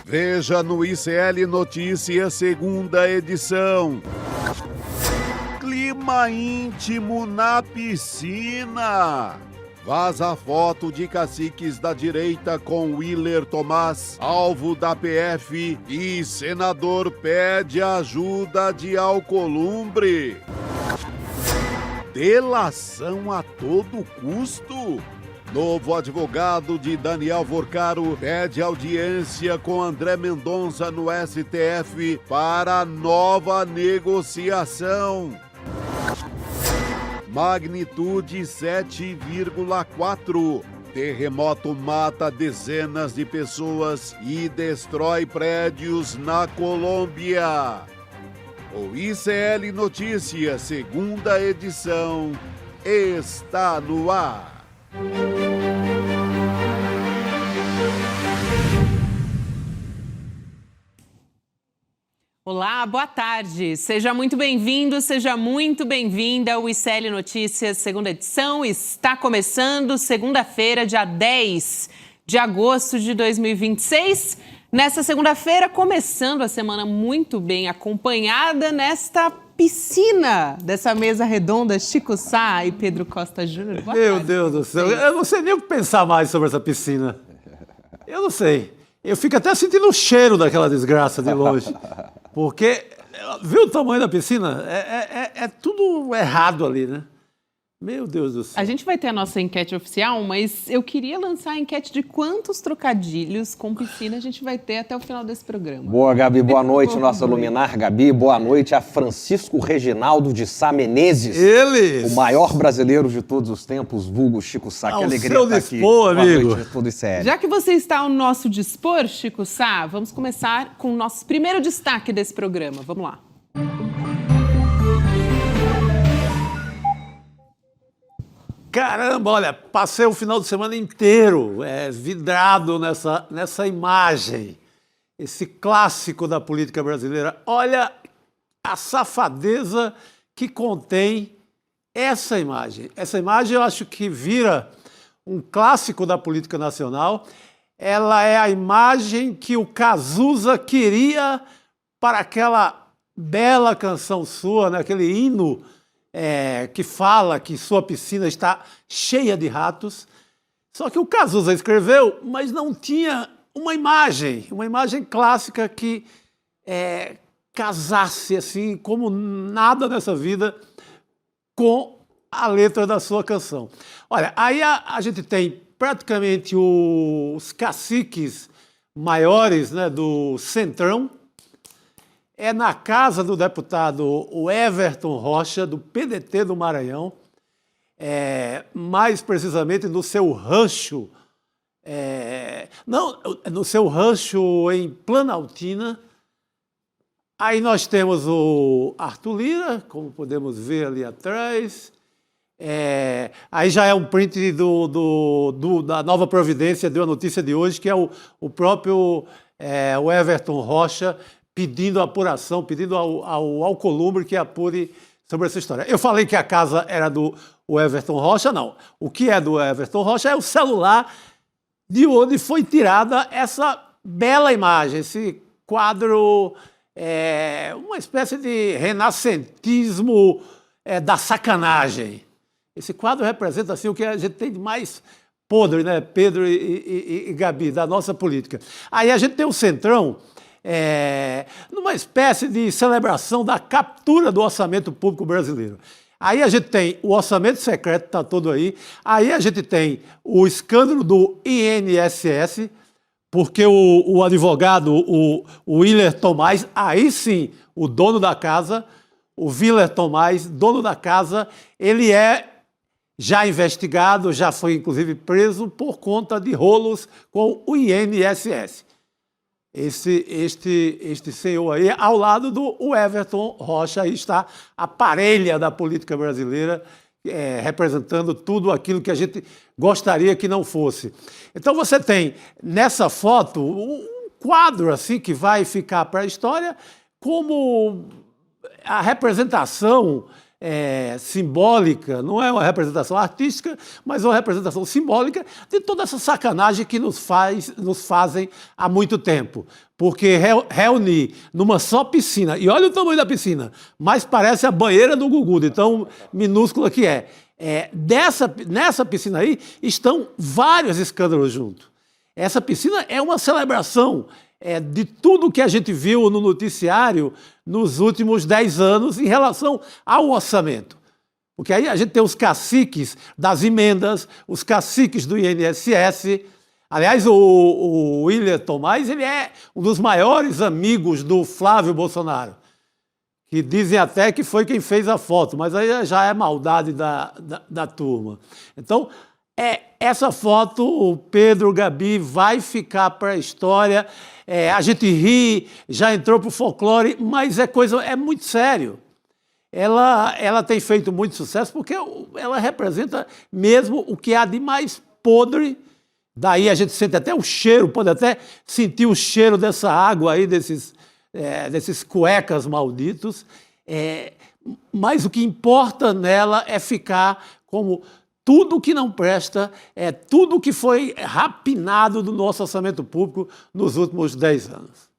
Veja no ICL Notícias, segunda edição. Clima íntimo na piscina. Vaza foto de caciques da direita com Willer Tomás, alvo da PF, e senador pede ajuda de Alcolumbre. Delação a todo custo? Novo advogado de Daniel Vorcaro pede audiência com André Mendonça no STF para nova negociação. Magnitude 7,4. Terremoto mata dezenas de pessoas e destrói prédios na Colômbia. O ICL Notícias, segunda edição, está no ar. Olá, boa tarde. Seja muito bem-vindo, seja muito bem-vinda. O ICL Notícias, segunda edição, está começando segunda-feira, dia 10 de agosto de 2026. Nessa segunda-feira, começando a semana muito bem acompanhada nesta piscina dessa mesa redonda, Chico Sá e Pedro Costa Júnior. Meu Deus do céu, eu não sei nem o que pensar mais sobre essa piscina. Eu não sei. Eu fico até sentindo o cheiro daquela desgraça de longe. Porque, viu o tamanho da piscina? É tudo errado ali, né? Meu Deus do céu. A gente vai ter a nossa enquete oficial, mas eu queria lançar a enquete de quantos trocadilhos com piscina a gente vai ter até o final desse programa. Boa, Gabi. Boa noite, nossa luminar Gabi. Boa noite a Francisco Reginaldo de Sá Menezes. Ele! O maior brasileiro de todos os tempos, vulgo Chico Sá. Que alegria estar aqui. Dispor, amigo. Boa noite, tudo sério. Já que você está ao nosso dispor, Chico Sá, vamos começar com o nosso primeiro destaque desse programa. Vamos lá. Caramba, olha, passei o final de semana inteiro vidrado nessa imagem, esse clássico da política brasileira. Olha a safadeza que contém essa imagem. Essa imagem eu acho que vira um clássico da política nacional. Ela é a imagem que o Cazuza queria para aquela bela canção sua, né? Aquele hino que fala que sua piscina está cheia de ratos. Só que o Cazuza escreveu, mas não tinha uma imagem clássica que casasse assim como nada nessa vida com a letra da sua canção. Olha, aí a gente tem praticamente os caciques maiores, né, do Centrão. É na casa do deputado o Everton Rocha, do PDT do Maranhão, mais precisamente no seu rancho, no seu rancho em Planaltina. Aí nós temos o Arthur Lira, como podemos ver ali atrás. Aí já é um print da Nova Providência, deu a notícia de hoje, que é o próprio o Everton Rocha, pedindo apuração, pedindo ao Alcolumbre que apure sobre essa história. Eu falei que a casa era do Everton Rocha, não. O que é do Everton Rocha é o celular de onde foi tirada essa bela imagem, esse quadro, uma espécie de renascentismo da sacanagem. Esse quadro representa assim, o que a gente tem de mais podre, né, Pedro e Gabi, da nossa política. Aí a gente tem o Centrão, numa espécie de celebração da captura do orçamento público brasileiro. Aí a gente tem o orçamento secreto, está todo aí. Aí a gente tem o escândalo do INSS, porque o advogado, o Willer Tomás, aí sim, o dono da casa, o Willer Tomás, dono da casa, ele é já investigado, já foi inclusive preso por conta de rolos com o INSS. Este senhor aí, ao lado do Everton Rocha, aí está a parelha da política brasileira, representando tudo aquilo que a gente gostaria que não fosse. Então você tem nessa foto um quadro assim que vai ficar para a história como a representação simbólica, não é uma representação artística, mas uma representação simbólica de toda essa sacanagem que nos fazem há muito tempo. Porque reunir numa só piscina, e olha o tamanho da piscina, mas parece a banheira do Gugu, de tão minúscula que é. Nessa piscina aí estão vários escândalos juntos. Essa piscina é uma celebração de tudo que a gente viu no noticiário nos últimos 10 anos em relação ao orçamento. Porque aí a gente tem os caciques das emendas, os caciques do INSS. Aliás, o Willer Tomás, ele é um dos maiores amigos do Flávio Bolsonaro, que dizem até que foi quem fez a foto, mas aí já é maldade da turma. Então, essa foto, o Pedro, Gabi, vai ficar para a história. A gente ri, já entrou para o folclore, mas é muito sério. Ela tem feito muito sucesso porque ela representa mesmo o que há de mais podre. Daí a gente sente até o cheiro, pode até sentir o cheiro dessa água aí, desses cuecas malditos. Mas o que importa nela é ficar como tudo que não presta, tudo que foi rapinado do nosso orçamento público nos últimos 10 anos.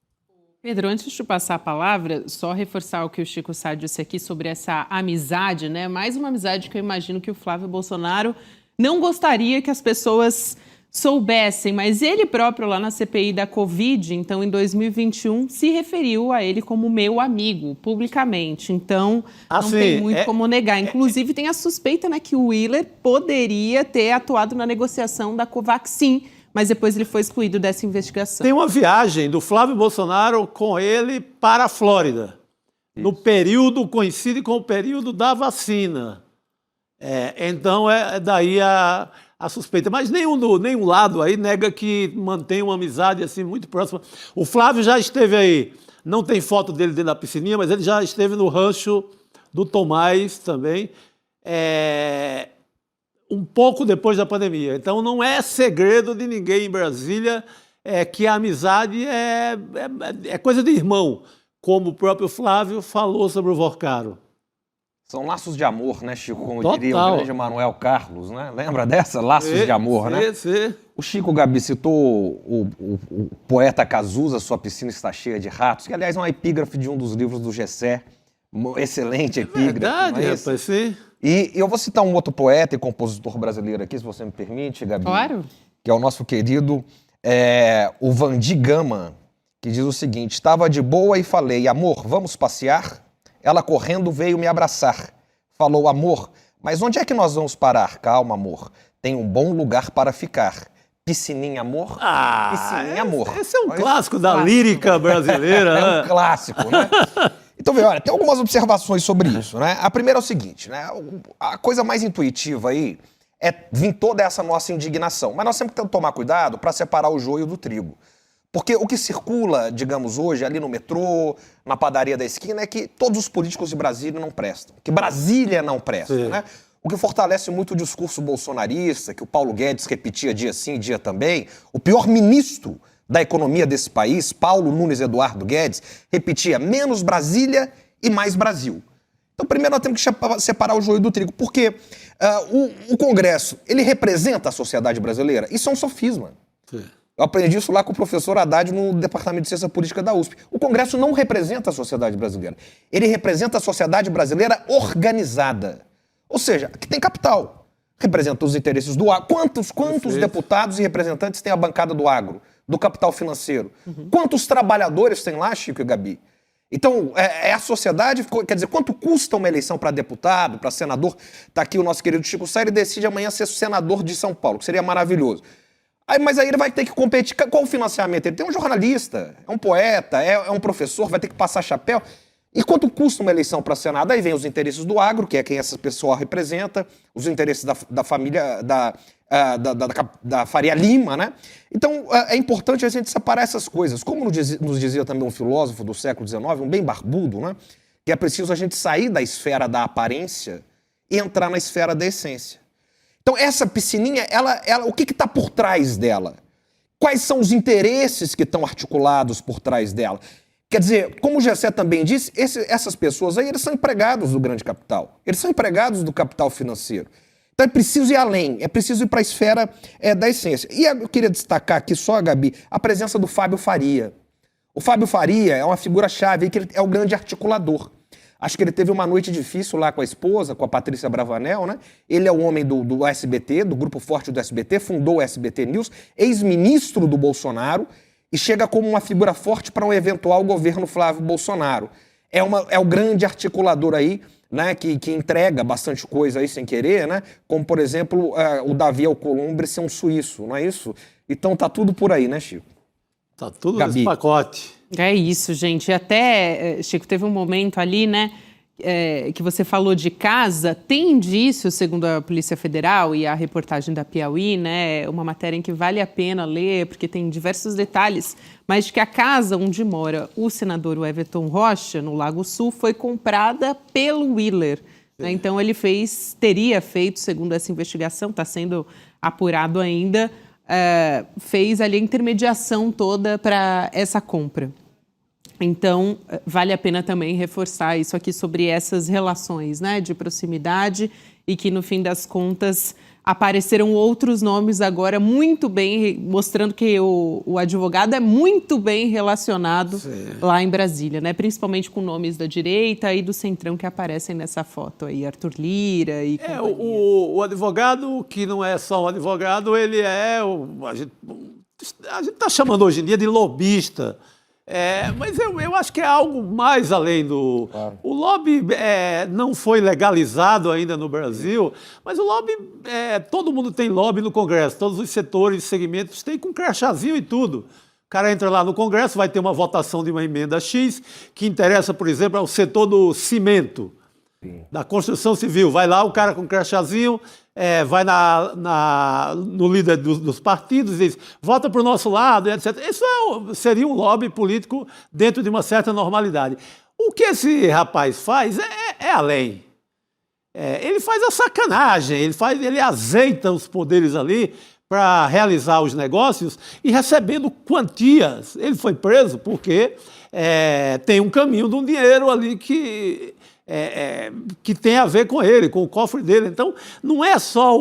Pedro, antes de passar a palavra, só reforçar o que o Chico Sá disse aqui sobre essa amizade, né? Mais uma amizade que eu imagino que o Flávio Bolsonaro não gostaria que as pessoas soubessem, mas ele próprio lá na CPI da Covid, então em 2021, se referiu a ele como meu amigo, publicamente. Então, não tem muito como negar. Inclusive, tem a suspeita, né, que o Willer poderia ter atuado na negociação da Covaxin, mas depois ele foi excluído dessa investigação. Tem uma viagem do Flávio Bolsonaro com ele para a Flórida, no período, coincide com o período da vacina. Então, daí a suspeita. Mas nenhum lado aí nega que mantém uma amizade assim muito próxima. O Flávio já esteve aí, não tem foto dele dentro da piscininha, mas ele já esteve no rancho do Tomás também, um pouco depois da pandemia. Então não é segredo de ninguém em Brasília que a amizade é coisa de irmão, como o próprio Flávio falou sobre o Vorcaro. São laços de amor, né, Chico? Como Total. diria o grande Manuel Carlos, né? Lembra dessa? Laços de amor, né? Sim. O Chico, Gabi, citou o poeta Cazuza, Sua Piscina Está Cheia de Ratos, que, aliás, é uma epígrafe de um dos livros do Gessé. Excelente epígrafe. Verdade, rapaz, sim. E eu vou citar um outro poeta e compositor brasileiro aqui, se você me permite, Gabi. Claro. Que é o nosso querido o Vandi Gama, que diz o seguinte: estava de boa e falei, amor, vamos passear? Ela correndo veio me abraçar. Falou, amor, mas onde é que nós vamos parar? Calma, amor, tem um bom lugar para ficar. Piscininha, amor? Piscininha, amor. Esse é um clássico da lírica brasileira. É um clássico, né? Então, vê, olha, tem algumas observações sobre isso, né? A primeira é o seguinte, né? A coisa mais intuitiva aí vir toda essa nossa indignação. Mas nós sempre temos que tomar cuidado para separar o joio do trigo. Porque o que circula, digamos, hoje ali no metrô, na padaria da esquina, é que todos os políticos de Brasília não prestam. Que Brasília não presta, né? O que fortalece muito o discurso bolsonarista, que o Paulo Guedes repetia dia sim, dia também. O pior ministro da economia desse país, Paulo Nunes Eduardo Guedes, repetia menos Brasília e mais Brasil. Então, primeiro nós temos que separar o joio do trigo, porque o Congresso, ele representa a sociedade brasileira? Isso é um sofisma. Sim. Eu aprendi isso lá com o professor Haddad no Departamento de Ciência Política da USP. O Congresso não representa a sociedade brasileira. Ele representa a sociedade brasileira organizada. Ou seja, que tem capital. Representa os interesses do agro. Quantos deputados e representantes tem a bancada do agro, do capital financeiro? Quantos trabalhadores tem lá, Chico e Gabi? Então, a sociedade, quer dizer, quanto custa uma eleição para deputado, para senador? Está aqui o nosso querido Chico Sá, ele decide amanhã ser senador de São Paulo, que seria maravilhoso. Mas aí ele vai ter que competir. Qual o financiamento? Ele tem um jornalista, é um poeta, é um professor, vai ter que passar chapéu. E quanto custa uma eleição para Senado? Aí vem os interesses do agro, que é quem essa pessoa representa, os interesses da família, da Faria Lima, né? Então, é importante a gente separar essas coisas. Como nos dizia também um filósofo do século XIX, um bem barbudo, né? Que é preciso a gente sair da esfera da aparência e entrar na esfera da essência. Então, essa piscininha, o que está por trás dela? Quais são os interesses que estão articulados por trás dela? Quer dizer, como o Gessé também disse, essas pessoas aí, eles são empregados do grande capital. Eles são empregados do capital financeiro. Então é preciso ir além, é preciso ir para a esfera da essência. E eu queria destacar aqui só, Gabi, a presença do Fábio Faria. O Fábio Faria é uma figura-chave, que ele é o grande articulador. Acho que ele teve uma noite difícil lá com a esposa, com a Patrícia Bravanel, né? Ele é o homem do SBT, do Grupo Forte do SBT, fundou o SBT News, ex-ministro do Bolsonaro, e chega como uma figura forte para um eventual governo Flávio Bolsonaro. É o grande articulador aí, né, que entrega bastante coisa aí sem querer, né? Como, por exemplo, o Davi Alcolumbre ser um suíço, não é isso? Então tá tudo por aí, né, Chico? Tá tudo Gabi. nesse pacote. É isso, gente. Até, Chico, teve um momento ali, né, que você falou de casa. Tem indícios, segundo a Polícia Federal e a reportagem da Piauí, né, uma matéria em que vale a pena ler, porque tem diversos detalhes, mas de que a casa onde mora o senador Everton Rocha, no Lago Sul, foi comprada pelo Willer. Né? Então, ele teria feito, segundo essa investigação, está sendo apurado ainda, fez ali a intermediação toda para essa compra. Então, vale a pena também reforçar isso aqui sobre essas relações, né, de proximidade e que, no fim das contas, apareceram outros nomes agora muito bem, mostrando que o advogado é muito bem relacionado lá em Brasília, né, principalmente com nomes da direita e do centrão que aparecem nessa foto aí, Arthur Lira e companhia. O advogado, que não é só um advogado, ele é... A gente está chamando hoje em dia de lobista. Mas eu acho que é algo mais além do... Claro. O lobby não foi legalizado ainda no Brasil, mas o lobby... todo mundo tem lobby no Congresso, todos os setores, segmentos, tem com crachazinho e tudo. O cara entra lá no Congresso, vai ter uma votação de uma emenda X, que interessa, por exemplo, ao setor do cimento, da construção civil. Vai lá o cara com crachazinho... vai no líder dos partidos e diz, vota para o nosso lado, etc. Isso seria um lobby político dentro de uma certa normalidade. O que esse rapaz faz é além. Ele faz a sacanagem, ele azeita os poderes ali para realizar os negócios e recebendo quantias. Ele foi preso porque tem um caminho de um dinheiro ali que tem a ver com ele, com o cofre dele. Então, não é só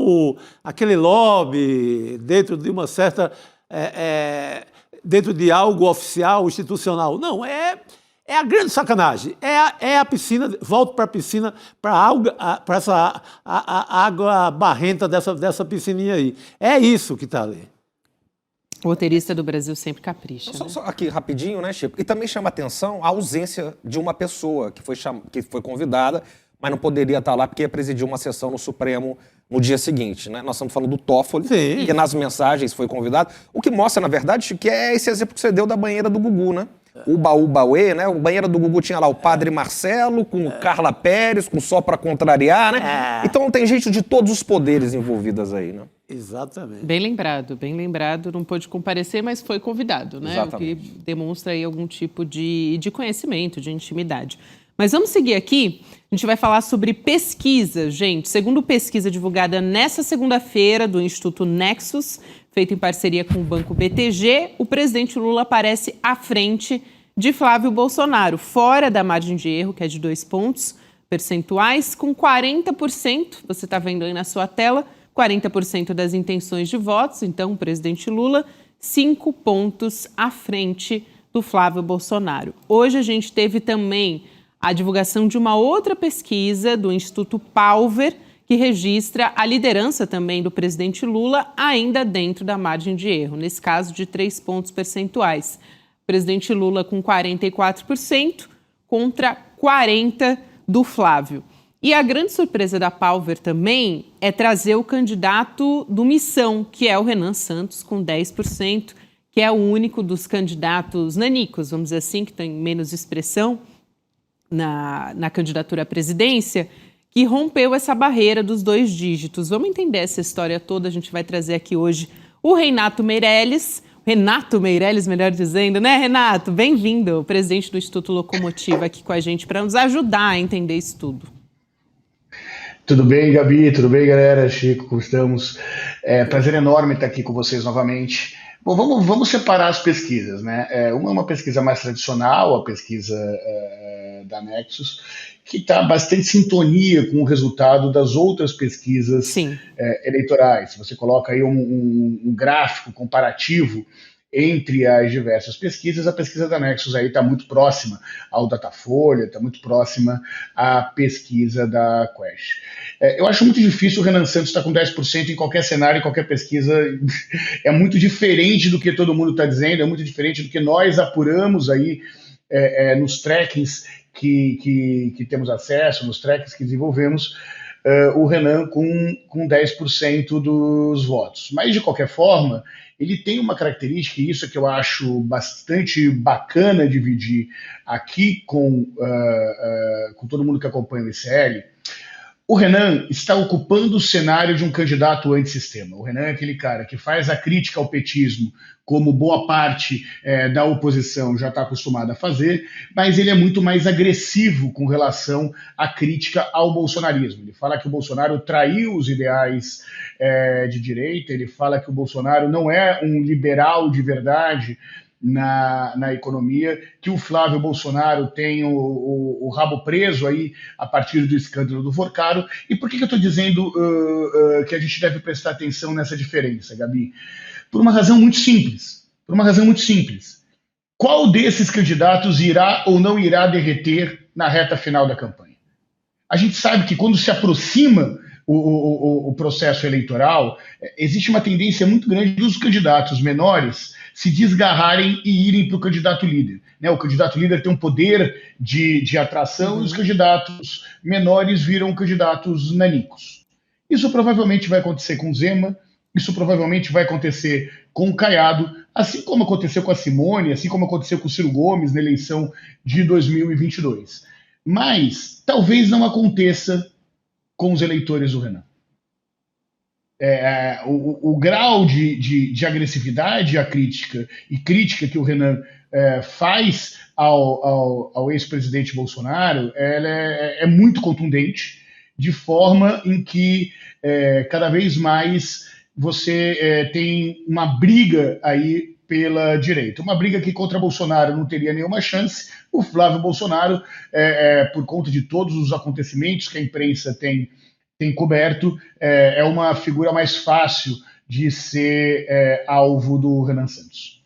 aquele lobby dentro de uma certa... dentro de algo oficial, institucional. Não, é a grande sacanagem. É a piscina, volto para a piscina, para essa água barrenta dessa piscininha aí. É isso que está ali. O roteirista do Brasil sempre capricha. Só aqui, rapidinho, né, Chico? E também chama atenção a ausência de uma pessoa que foi convidada, mas não poderia estar lá porque ia presidir uma sessão no Supremo no dia seguinte, né? Nós estamos falando do Toffoli, que nas mensagens foi convidado. O que mostra, na verdade, Chico, que é esse exemplo que você deu da banheira do Gugu, né? O Baú-Bauê, né? O banheiro do Gugu tinha lá o Padre Marcelo, com Carla Pérez, com Só Pra Contrariar, né? Então tem gente de todos os poderes envolvidas aí, né? Exatamente. Bem lembrado. Não pôde comparecer, mas foi convidado, né? Exatamente. O que demonstra aí algum tipo de conhecimento, de intimidade. Mas vamos seguir aqui. A gente vai falar sobre pesquisa, gente. Segundo pesquisa divulgada nessa segunda-feira do Instituto Nexus, feito em parceria com o Banco BTG, o presidente Lula aparece à frente de Flávio Bolsonaro, fora da margem de erro, que é de 2 pontos percentuais, com 40%, você está vendo aí na sua tela, 40% das intenções de votos. Então, o presidente Lula, 5 pontos à frente do Flávio Bolsonaro. Hoje a gente teve também a divulgação de uma outra pesquisa do Instituto Palver, que registra a liderança também do presidente Lula, ainda dentro da margem de erro, nesse caso de 3 pontos percentuais. O presidente Lula com 44% contra 40% do Flávio. E a grande surpresa da Palver também é trazer o candidato do Missão, que é o Renan Santos, com 10%, que é o único dos candidatos nanicos, vamos dizer assim, que tem menos expressão na candidatura à presidência, que rompeu essa barreira dos 2 dígitos. Vamos entender essa história toda. A gente vai trazer aqui hoje o Renato Meirelles, melhor dizendo, né, Renato? Bem-vindo, presidente do Instituto Locomotiva, aqui com a gente para nos ajudar a entender isso tudo. Tudo bem, Gabi? Tudo bem, galera? Chico, como estamos? Prazer enorme estar aqui com vocês novamente. Bom, vamos separar as pesquisas, né? Uma é uma pesquisa mais tradicional, a pesquisa da Nexus, que está bastante em sintonia com o resultado das outras pesquisas Sim. Eleitorais. Se você coloca aí um gráfico comparativo entre as diversas pesquisas, a pesquisa da Nexus aí está muito próxima ao Datafolha, está muito próxima à pesquisa da Quest. Eu acho muito difícil o Renan Santos estar com 10% em qualquer cenário, em qualquer pesquisa. É muito diferente do que todo mundo está dizendo, é muito diferente do que nós apuramos aí nos trackings que temos acesso, nos trackings que desenvolvemos, o Renan com 10% dos votos. Mas, de qualquer forma, ele tem uma característica, e isso é que eu acho bastante bacana dividir aqui com todo mundo que acompanha o ICL. O Renan está ocupando o cenário de um candidato antissistema. O Renan é aquele cara que faz a crítica ao petismo, como boa parte da oposição já está acostumada a fazer, mas ele é muito mais agressivo com relação à crítica ao bolsonarismo. Ele fala que o Bolsonaro traiu os ideais de direita, ele fala que o Bolsonaro não é um liberal de verdade na economia, que o Flávio Bolsonaro tem o rabo preso aí a partir do escândalo do Forcaro. E por que eu estou dizendo que a gente deve prestar atenção nessa diferença, Gabi? Por uma razão muito simples. Qual desses candidatos irá ou não irá derreter na reta final da campanha? A gente sabe que quando se aproxima o processo eleitoral, existe uma tendência muito grande dos candidatos menores se desgarrarem e irem para o candidato líder. O candidato líder tem um poder de atração e os candidatos menores viram candidatos nanicos. Isso provavelmente vai acontecer com o Zema, isso provavelmente vai acontecer com o Caiado, assim como aconteceu com a Simone, assim como aconteceu com o Ciro Gomes na eleição de 2022. Mas talvez não aconteça com os eleitores do Renan. O grau de agressividade à crítica e crítica que o Renan faz ao ex-presidente Bolsonaro é muito contundente, de forma em que cada vez mais você tem uma briga aí pela direita. Uma briga que contra Bolsonaro não teria nenhuma chance. O Flávio Bolsonaro, por conta de todos os acontecimentos que a imprensa tem coberto, é uma figura mais fácil de ser alvo do Renan Santos.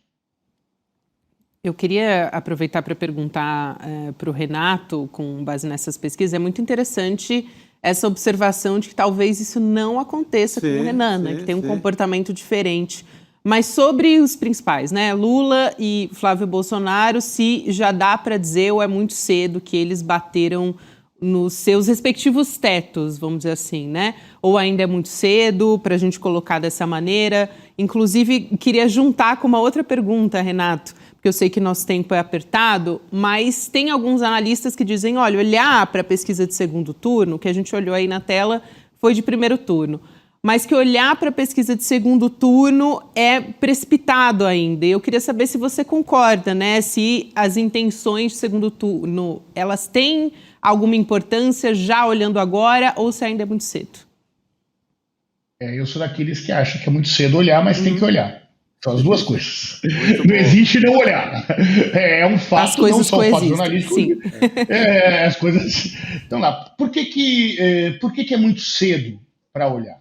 Eu queria aproveitar para perguntar para o Renato, com base nessas pesquisas, é muito interessante essa observação de que talvez isso não aconteça com o Renan, né, que tem um comportamento diferente. Mas sobre os principais, né, Lula e Flávio Bolsonaro, se já dá para dizer ou é muito cedo que eles bateram nos seus respectivos tetos, vamos dizer assim, né? Ou ainda é muito cedo para a gente colocar dessa maneira? Inclusive, queria juntar com uma outra pergunta, Renato, porque eu sei que nosso tempo é apertado, mas tem alguns analistas que dizem, olha, olhar para a pesquisa de segundo turno, que a gente olhou aí na tela, foi de primeiro turno, mas que olhar para a pesquisa de segundo turno é precipitado ainda. E eu queria saber se você concorda, né? Se as intenções de segundo turno, elas têm alguma importância já olhando agora ou se ainda é muito cedo? Eu sou daqueles que acham que é muito cedo olhar, mas tem que olhar. São as duas coisas. Não existe não olhar. É um fato, as coisas não só um fato jornalístico. Sim. As coisas estão lá. Por que é muito cedo para olhar?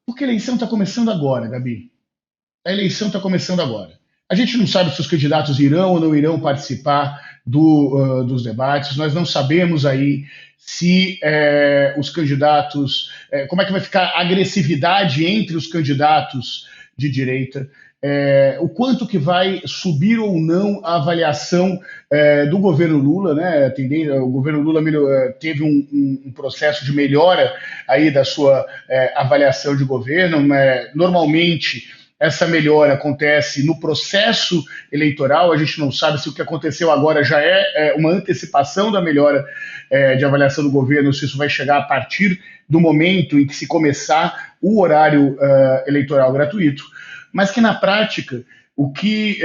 Porque a eleição está começando agora, Gabi. A eleição está começando agora. A gente não sabe se os candidatos irão ou não irão participar dos debates. Nós não sabemos aí se os candidatos... como é que vai ficar a agressividade entre os candidatos de direita. O quanto que vai subir ou não a avaliação do governo Lula, né? O governo Lula teve um processo de melhora aí da sua avaliação de governo. Normalmente, essa melhora acontece no processo eleitoral. A gente não sabe se o que aconteceu agora já é uma antecipação da melhora de avaliação do governo, se isso vai chegar a partir do momento em que se começar o horário eleitoral gratuito. Mas que, na prática, o que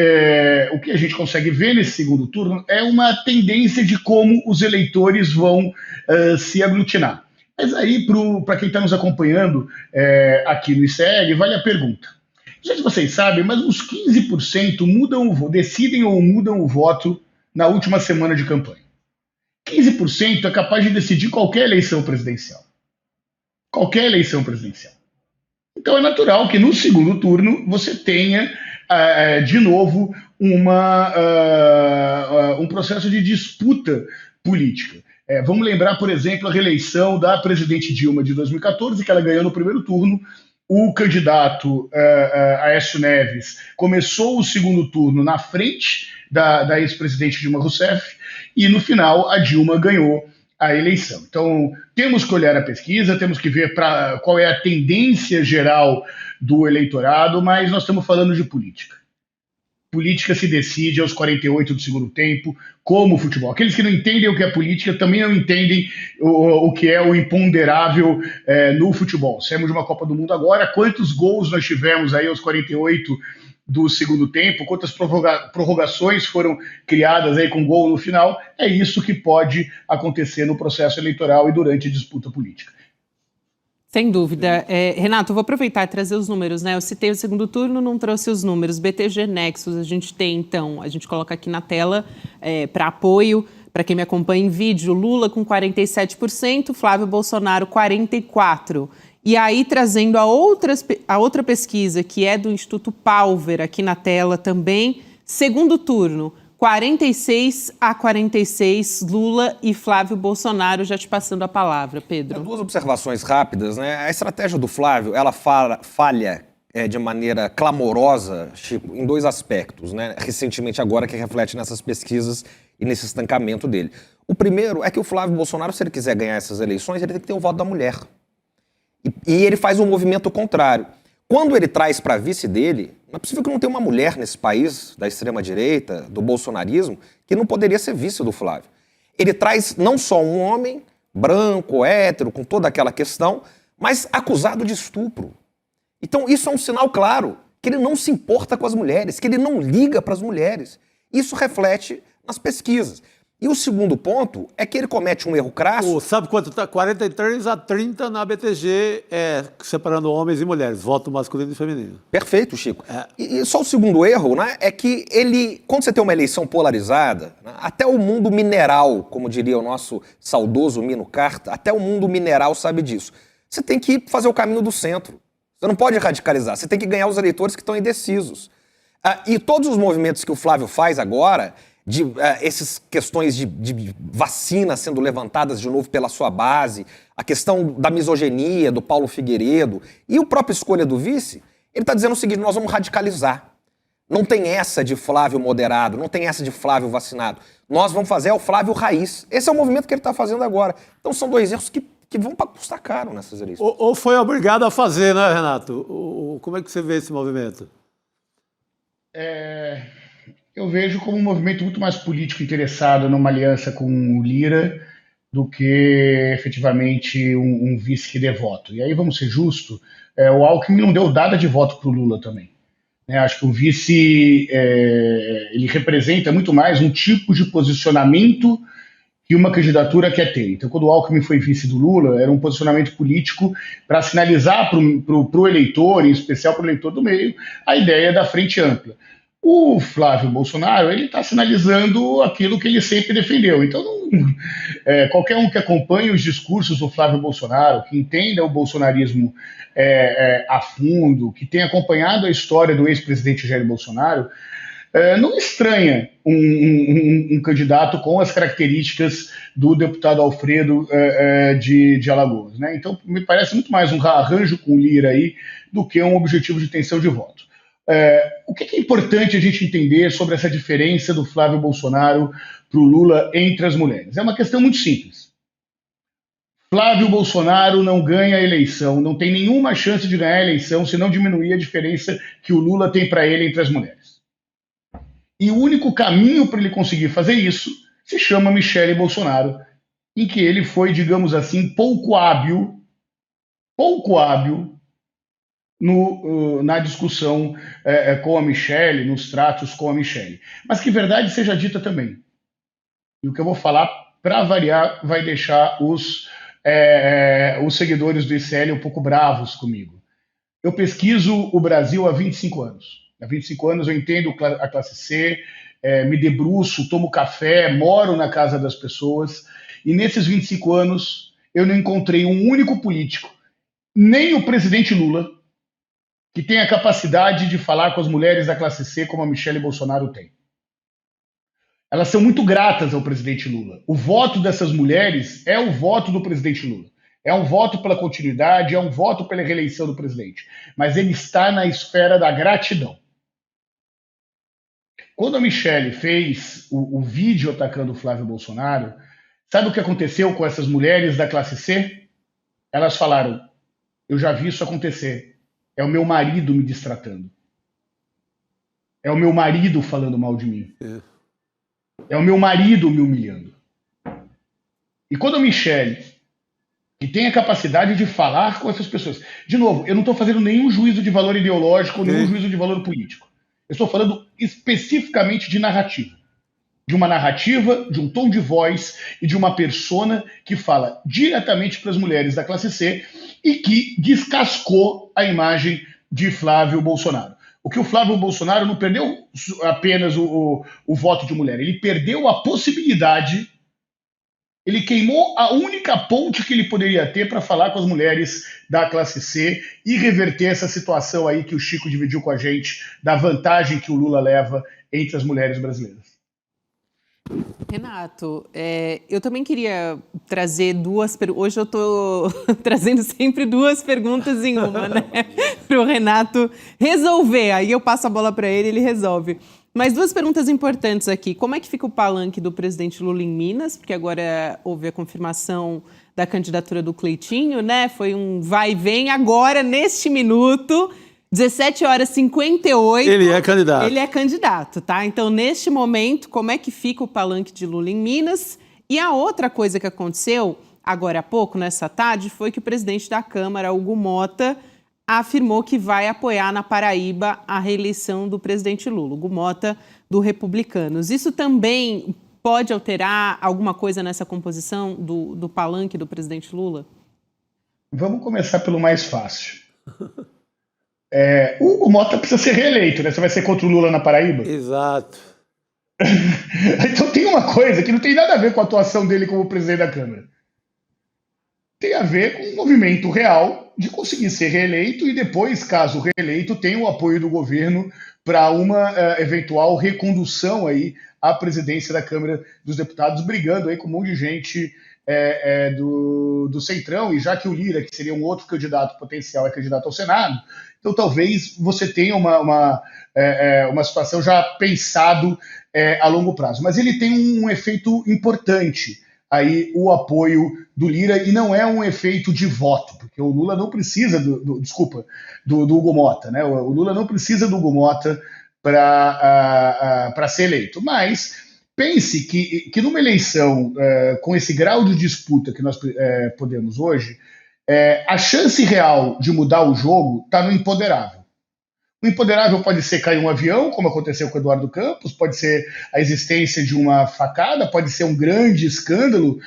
a gente consegue ver nesse segundo turno é uma tendência de como os eleitores vão se aglutinar. Mas aí, para quem está nos acompanhando aqui no ICL, vale a pergunta. Não sei se vocês sabem, mas uns 15% decidem ou mudam o voto na última semana de campanha. 15% é capaz de decidir qualquer eleição presidencial. Qualquer eleição presidencial. Então é natural que no segundo turno você tenha, de novo, um processo de disputa política. Vamos lembrar, por exemplo, a reeleição da presidente Dilma de 2014, que ela ganhou no primeiro turno. O candidato Aécio Neves começou o segundo turno na frente da ex-presidente Dilma Rousseff e, no final, a Dilma ganhou a eleição. Então, temos que olhar a pesquisa, temos que ver qual é a tendência geral do eleitorado, mas nós estamos falando de política. Política se decide aos 48 do segundo tempo, como o futebol. Aqueles que não entendem o que é política também não entendem o que é o imponderável no futebol. Saímos de uma Copa do Mundo agora, quantos gols nós tivemos aí aos 48 do segundo tempo, quantas prorrogações foram criadas aí com gol no final, é isso que pode acontecer no processo eleitoral e durante a disputa política. Sem dúvida. Renato, eu vou aproveitar e trazer os números, né? Eu citei o segundo turno, não trouxe os números. BTG Nexus, a gente tem, então, a gente coloca aqui na tela para apoio, para quem me acompanha em vídeo, Lula com 47%, Flávio Bolsonaro 44%. E aí, trazendo a outra pesquisa, que é do Instituto Palver, aqui na tela também, segundo turno, 46-46, Lula e Flávio Bolsonaro. Já te passando a palavra, Pedro. Duas observações rápidas, né? A estratégia do Flávio, ela falha de maneira clamorosa, Chico, em dois aspectos, né? Recentemente agora, que reflete nessas pesquisas e nesse estancamento dele. O primeiro é que o Flávio Bolsonaro, se ele quiser ganhar essas eleições, ele tem que ter o voto da mulher. E ele faz um movimento contrário. Quando ele traz para vice dele, não é possível que não tenha uma mulher nesse país, da extrema-direita, do bolsonarismo, que não poderia ser vice do Flávio. Ele traz não só um homem branco, hétero, com toda aquela questão, mas acusado de estupro. Então isso é um sinal claro, que ele não se importa com as mulheres, que ele não liga para as mulheres. Isso reflete nas pesquisas. E o segundo ponto é que ele comete um erro crasso. Sabe quanto está? 43-30 na BTG, separando homens e mulheres, voto masculino e feminino. Perfeito, Chico. E só o segundo erro, né, é que quando você tem uma eleição polarizada, né, até o mundo mineral, como diria o nosso saudoso Mino Carta, até o mundo mineral sabe disso. Você tem que fazer o caminho do centro. Você não pode radicalizar, você tem que ganhar os eleitores que estão indecisos. E todos os movimentos que o Flávio faz agora, essas questões de vacina sendo levantadas de novo pela sua base, a questão da misoginia do Paulo Figueiredo e a própria escolha do vice, ele está dizendo o seguinte: nós vamos radicalizar. Não tem essa de Flávio moderado, não tem essa de Flávio vacinado. Nós vamos fazer o Flávio raiz. Esse é o movimento que ele está fazendo agora. Então são dois erros que vão custar caro nessas eleições. Ou foi obrigado a fazer, né, Renato? Como é que você vê esse movimento? Eu vejo como um movimento muito mais político interessado numa aliança com o Lira do que efetivamente um vice que dê voto. E aí, vamos ser justos, o Alckmin não deu dada de voto para o Lula também. Acho que o vice ele representa muito mais um tipo de posicionamento que uma candidatura quer ter. Então, quando o Alckmin foi vice do Lula, era um posicionamento político para sinalizar para o eleitor, em especial para o eleitor do meio, a ideia da frente ampla. O Flávio Bolsonaro, ele está sinalizando aquilo que ele sempre defendeu. Então, qualquer um que acompanhe os discursos do Flávio Bolsonaro, que entenda o bolsonarismo a fundo, que tenha acompanhado a história do ex-presidente Jair Bolsonaro, não estranha um candidato com as características do deputado Alfredo de Alagoas, né? Então, me parece muito mais um arranjo com o Lira aí do que um objetivo de intenção de voto. O que é importante a gente entender sobre essa diferença do Flávio Bolsonaro para o Lula entre as mulheres? É uma questão muito simples. Flávio Bolsonaro não ganha a eleição, não tem nenhuma chance de ganhar a eleição se não diminuir a diferença que o Lula tem para ele entre as mulheres. E o único caminho para ele conseguir fazer isso se chama Michele Bolsonaro, em que ele foi, digamos assim, pouco hábil na discussão com a Michele, nos tratos com a Michele. Mas que verdade seja dita também. E o que eu vou falar, para variar, vai deixar os seguidores do ICL um pouco bravos comigo. Eu pesquiso o Brasil há 25 anos. Há 25 anos eu entendo a classe C, me debruço, tomo café, moro na casa das pessoas, e nesses 25 anos eu não encontrei um único político, nem o presidente Lula, que tenha a capacidade de falar com as mulheres da classe C como a Michelle Bolsonaro tem. Elas são muito gratas ao presidente Lula. O voto dessas mulheres é o voto do presidente Lula. É um voto pela continuidade, é um voto pela reeleição do presidente. Mas ele está na esfera da gratidão. Quando a Michelle fez o vídeo atacando o Flávio Bolsonaro, sabe o que aconteceu com essas mulheres da classe C? Elas falaram, eu já vi isso acontecer. É o meu marido me destratando. É o meu marido falando mal de mim. É o meu marido me humilhando. E quando a Michelle, que tem a capacidade de falar com essas pessoas... De novo, eu não estou fazendo nenhum juízo de valor ideológico, nenhum juízo de valor político. Eu estou falando especificamente de narrativa. De uma narrativa, de um tom de voz e de uma persona que fala diretamente para as mulheres da classe C e que descascou a imagem de Flávio Bolsonaro. O que o Flávio Bolsonaro não perdeu apenas o voto de mulher, ele perdeu a possibilidade, ele queimou a única ponte que ele poderia ter para falar com as mulheres da classe C e reverter essa situação aí que o Chico dividiu com a gente, da vantagem que o Lula leva entre as mulheres brasileiras. Renato, eu também queria trazer duas perguntas. Hoje eu estou trazendo sempre duas perguntas em uma, né? Para o Renato resolver. Aí eu passo a bola para ele, ele resolve. Mas duas perguntas importantes aqui. Como é que fica o palanque do presidente Lula em Minas? Porque agora houve a confirmação da candidatura do Cleitinho, né? Foi um vai e vem. Agora, neste minuto, 17h58... Ele é candidato. Ele é candidato, tá? Então, neste momento, como é que fica o palanque de Lula em Minas? E a outra coisa que aconteceu, agora há pouco, nessa tarde, foi que o presidente da Câmara, Hugo Mota, afirmou que vai apoiar na Paraíba a reeleição do presidente Lula, Hugo Mota, do Republicanos. Isso também pode alterar alguma coisa nessa composição do palanque do presidente Lula? Vamos começar pelo mais fácil. O Hugo Mota precisa ser reeleito, né? Você vai ser contra o Lula na Paraíba? Exato. Então tem uma coisa que não tem nada a ver com a atuação dele como presidente da Câmara. Tem a ver com um movimento real de conseguir ser reeleito e depois, caso reeleito, tenha o apoio do governo para uma eventual recondução aí à presidência da Câmara dos Deputados, brigando aí com um monte de gente do Centrão, e já que o Lira, que seria um outro candidato potencial, é candidato ao Senado, então talvez você tenha uma situação já pensado a longo prazo. Mas ele tem um efeito importante, aí o apoio do Lira, e não é um efeito de voto, porque o Lula não precisa do Hugo Mota, né? O Lula não precisa do Hugo Mota para ser eleito, mas pense que numa eleição com esse grau de disputa que nós podemos hoje, a chance real de mudar o jogo está no imponderável. O imponderável pode ser cair um avião, como aconteceu com o Eduardo Campos, pode ser a existência de uma facada, pode ser um grande escândalo,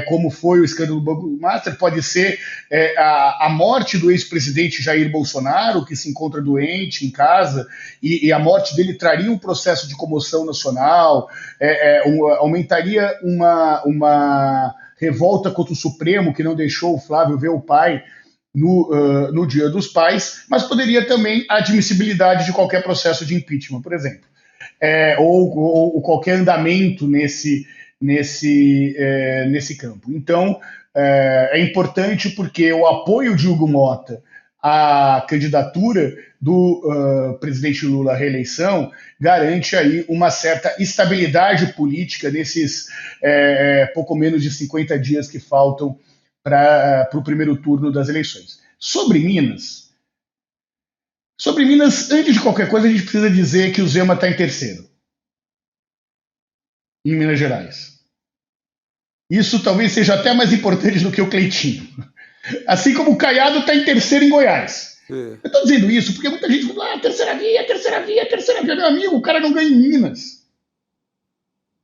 como foi o escândalo do Banco Master, pode ser a morte do ex-presidente Jair Bolsonaro, que se encontra doente em casa, e a morte dele traria um processo de comoção nacional, aumentaria uma revolta contra o Supremo, que não deixou o Flávio ver o pai no Dia dos Pais, mas poderia também a admissibilidade de qualquer processo de impeachment, por exemplo, ou qualquer andamento nesse campo. Então, é importante porque o apoio de Hugo Mota à candidatura do presidente Lula à reeleição garante aí uma certa estabilidade política nesses pouco menos de 50 dias que faltam para o primeiro turno das eleições. Sobre Minas, antes de qualquer coisa, a gente precisa dizer que o Zema está em terceiro, em Minas Gerais. Isso talvez seja até mais importante do que o Cleitinho. Assim como o Caiado está em terceiro em Goiás. Eu estou dizendo isso porque muita gente fala, terceira via. Meu amigo, o cara não ganha em Minas.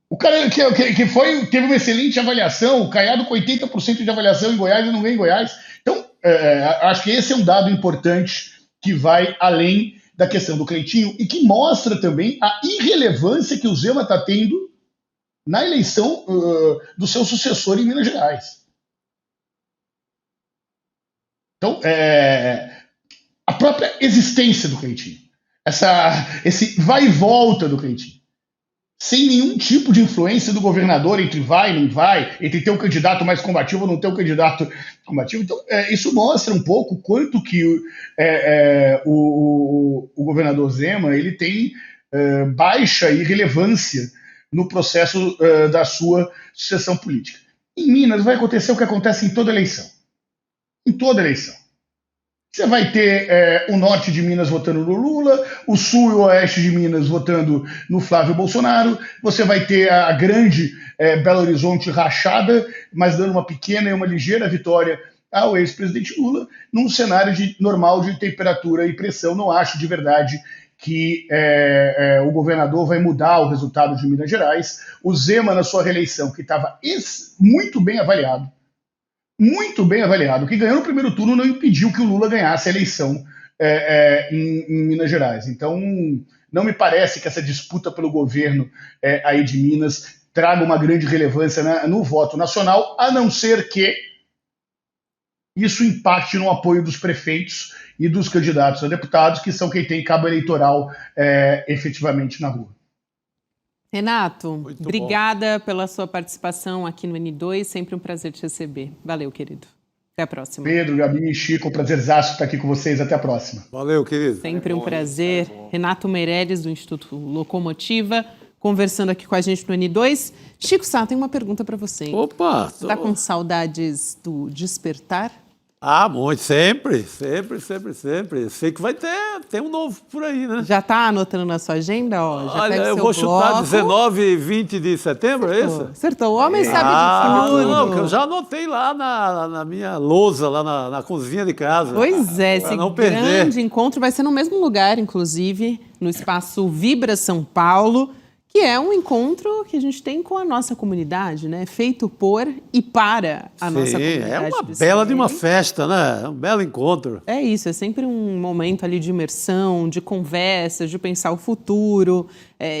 O cara que teve uma excelente avaliação, o Caiado com 80% de avaliação em Goiás e não ganha em Goiás. Então, acho que esse é um dado importante que vai além da questão do Cleitinho e que mostra também a irrelevância que o Zema está tendo na eleição do seu sucessor em Minas Gerais. Então, a própria existência do Cleitinho, esse vai e volta do Cleitinho, sem nenhum tipo de influência do governador entre vai e não vai, entre ter um candidato mais combativo ou não ter um candidato combativo. Então, isso mostra um pouco quanto que o governador Zema ele tem baixa irrelevância no processo da sua sucessão política. Em Minas vai acontecer o que acontece em toda eleição. Em toda eleição. Você vai ter o norte de Minas votando no Lula, o sul e o oeste de Minas votando no Flávio Bolsonaro, você vai ter a grande Belo Horizonte rachada, mas dando uma pequena e uma ligeira vitória ao ex-presidente Lula, num cenário normal de temperatura e pressão. Não acho de verdade que o governador vai mudar o resultado de Minas Gerais. O Zema, na sua reeleição, que estava muito bem avaliado, que ganhou no primeiro turno, não impediu que o Lula ganhasse a eleição em Minas Gerais. Então, não me parece que essa disputa pelo governo aí de Minas traga uma grande relevância no voto nacional, a não ser que isso impacte no apoio dos prefeitos e dos candidatos a deputados, que são quem tem cabo eleitoral efetivamente na rua. Renato, Muito obrigada pela sua participação aqui no N2, sempre um prazer te receber. Valeu, querido. Até a próxima. Pedro, Gabi, Chico, prazerzaço estar aqui com vocês. Até a próxima. Valeu, querido. Sempre um prazer. Renato Meirelles, do Instituto Locomotiva, conversando aqui com a gente no N2. Chico Sá, tem uma pergunta para você, hein? Opa! Você está com saudades do Despertar? Muito, sempre. Sei que vai ter um novo por aí, né? Já está anotando na sua agenda? Ó, já Olha, pega eu seu vou chutar bloco. 19 e 20 de setembro, é isso? Acertou. O homem sabe de tudo. Não, que eu já anotei lá na minha lousa, lá na cozinha de casa. Pois é, esse não perder. grande encontro vai ser no mesmo lugar, inclusive, no espaço Vibra São Paulo, que é um encontro que a gente tem com a nossa comunidade, né? Feito por e para a nossa comunidade. É uma do bela ICL. de uma festa, né? É um belo encontro. É isso, é sempre um momento ali de imersão, de conversa, de pensar o futuro,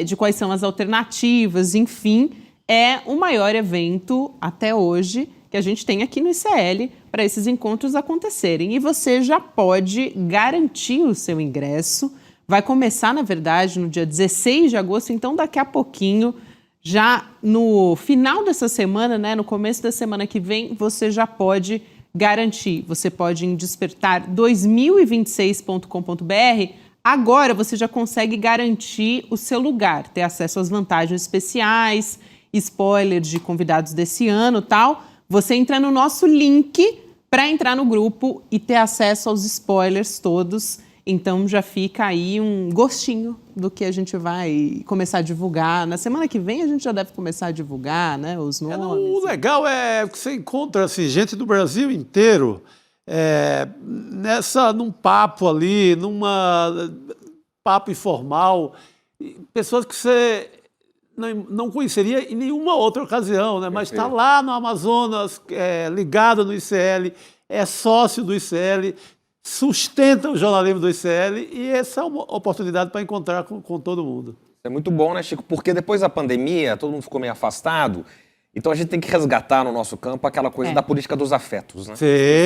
de quais são as alternativas, enfim. É o maior evento até hoje que a gente tem aqui no ICL para esses encontros acontecerem. E você já pode garantir o seu ingresso. Vai começar, na verdade, no dia 16 de agosto, então daqui a pouquinho, já no final dessa semana, né, no começo da semana que vem, você já pode garantir. Você pode ir em despertar2026.com.br. Agora você já consegue garantir o seu lugar, ter acesso às vantagens especiais, spoilers de convidados desse ano e tal. Você entra no nosso link para entrar no grupo e ter acesso aos spoilers todos. Então já fica aí um gostinho do que a gente vai começar a divulgar. Na semana que vem a gente já deve começar a divulgar, né, os nomes. O legal é que você encontra assim, gente do Brasil inteiro num papo ali, papo informal, pessoas que você não conheceria em nenhuma outra ocasião, né? Mas está lá no Amazonas, ligado no ICL, é sócio do ICL, sustenta o jornalismo do ICL e essa é uma oportunidade para encontrar com todo mundo. É muito bom, né, Chico? Porque depois da pandemia, todo mundo ficou meio afastado, então a gente tem que resgatar no nosso campo aquela coisa da política dos afetos, né?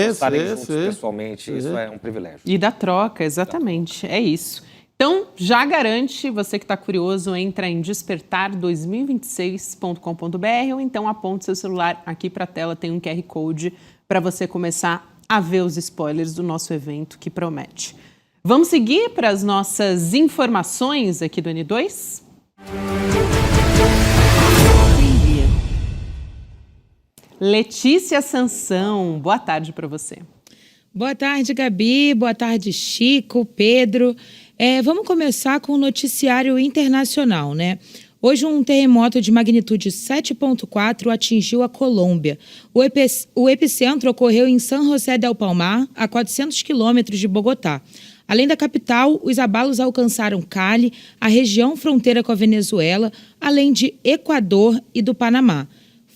Estarem juntos pessoalmente, isso é um privilégio. E da troca, exatamente, é isso. Então, já garante, você que está curioso, entra em despertar2026.com.br ou então aponte seu celular aqui para a tela, tem um QR Code para você começar a ver os spoilers do nosso evento que promete. Vamos seguir para as nossas informações aqui do N2? Letícia Sansão, boa tarde para você. Boa tarde, Gabi. Boa tarde, Chico, Pedro. Vamos começar com o noticiário internacional, né? Hoje, um terremoto de magnitude 7,4 atingiu a Colômbia. O epicentro ocorreu em San José del Palmar, a 400 quilômetros de Bogotá. Além da capital, os abalos alcançaram Cali, a região fronteira com a Venezuela, além de Equador e do Panamá.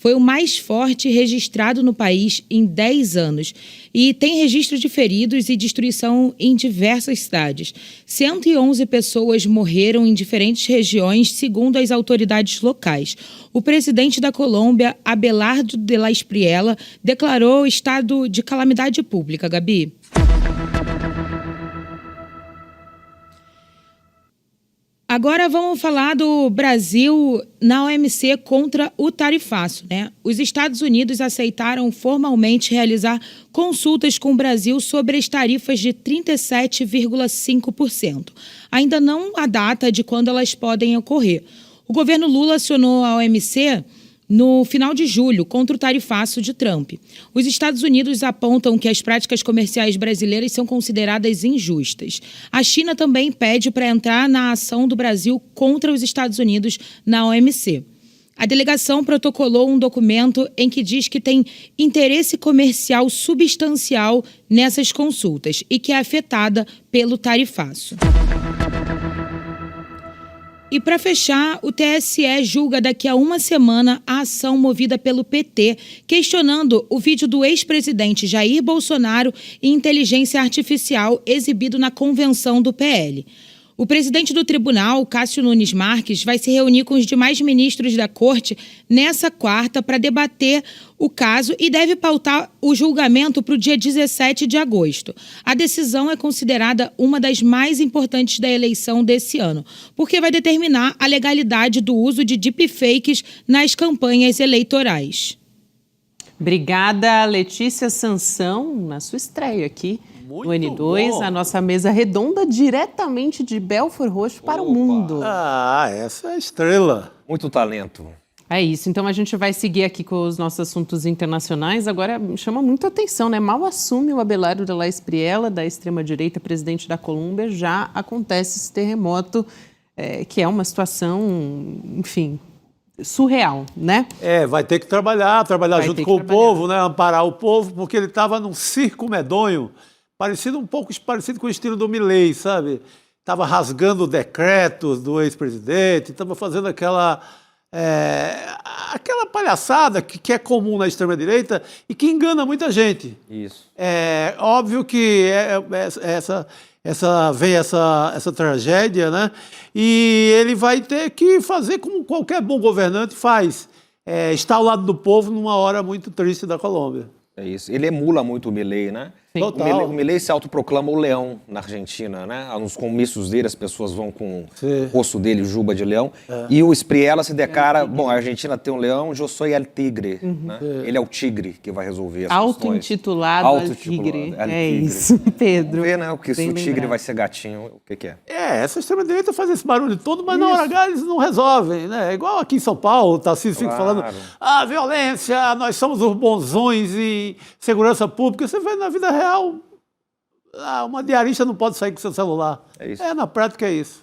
foi o mais forte registrado no país em 10 anos e tem registro de feridos e destruição em diversas cidades. 111 pessoas morreram em diferentes regiões, segundo as autoridades locais. O presidente da Colômbia, Abelardo de la Espriella, declarou estado de calamidade pública. Gabi. Agora vamos falar do Brasil na OMC contra o tarifaço, né? Os Estados Unidos aceitaram formalmente realizar consultas com o Brasil sobre as tarifas de 37,5%. Ainda não há data de quando elas podem ocorrer. O governo Lula acionou a OMC no final de julho contra o tarifaço de Trump. Os Estados Unidos apontam que as práticas comerciais brasileiras são consideradas injustas. A China também pede para entrar na ação do Brasil contra os Estados Unidos na OMC. A delegação protocolou um documento em que diz que tem interesse comercial substancial nessas consultas e que é afetada pelo tarifaço. E para fechar, o TSE julga daqui a uma semana a ação movida pelo PT, questionando o vídeo do ex-presidente Jair Bolsonaro e inteligência artificial exibido na convenção do PL. O presidente do tribunal, Cássio Nunes Marques, vai se reunir com os demais ministros da corte nessa quarta para debater o caso e deve pautar o julgamento para o dia 17 de agosto. A decisão é considerada uma das mais importantes da eleição desse ano, porque vai determinar a legalidade do uso de deepfakes nas campanhas eleitorais. Obrigada, Letícia Sansão, na sua estreia aqui no N2, bom. a nossa mesa redonda diretamente de Belford Roxo para o mundo. Ah, essa é a estrela. Muito talento. É isso, então a gente vai seguir aqui com os nossos assuntos internacionais. Agora chama muito atenção, né? Mal assume o Abelardo de la Espriella, da extrema-direita, presidente da Colômbia, já acontece esse terremoto, que é uma situação, enfim, surreal, né? Vai ter que trabalhar junto com o povo, né? Amparar o povo, porque ele estava num circo medonho, um pouco parecido com o estilo do Milei, sabe? Estava rasgando decretos do ex-presidente, estava fazendo aquela palhaçada que é comum na extrema-direita e que engana muita gente. Isso. É óbvio que vem essa tragédia, né? E ele vai ter que fazer como qualquer bom governante faz, estar ao lado do povo numa hora muito triste da Colômbia. É isso. Ele emula muito o Milei, né? Total. O Milei se autoproclama o leão na Argentina, né? Nos comícios dele, as pessoas vão com o rosto dele, juba de leão. E o Espriella se declara, bom, a Argentina tem um leão, eu sou el tigre. Né? Ele é o tigre que vai resolver as questões. Auto-intitulado El Tigre. É isso, Pedro. Vamos ver, né? Porque se o tigre lembrado. vai ser gatinho, o que é? Essa extrema-direita faz esse barulho todo, mas na hora H eles não resolvem, né? É igual aqui em São Paulo, o Tarcísio fica falando, violência, nós somos os bonzões em segurança pública. Você vê na vida real, uma diarista não pode sair com seu celular. É isso. Na prática é isso.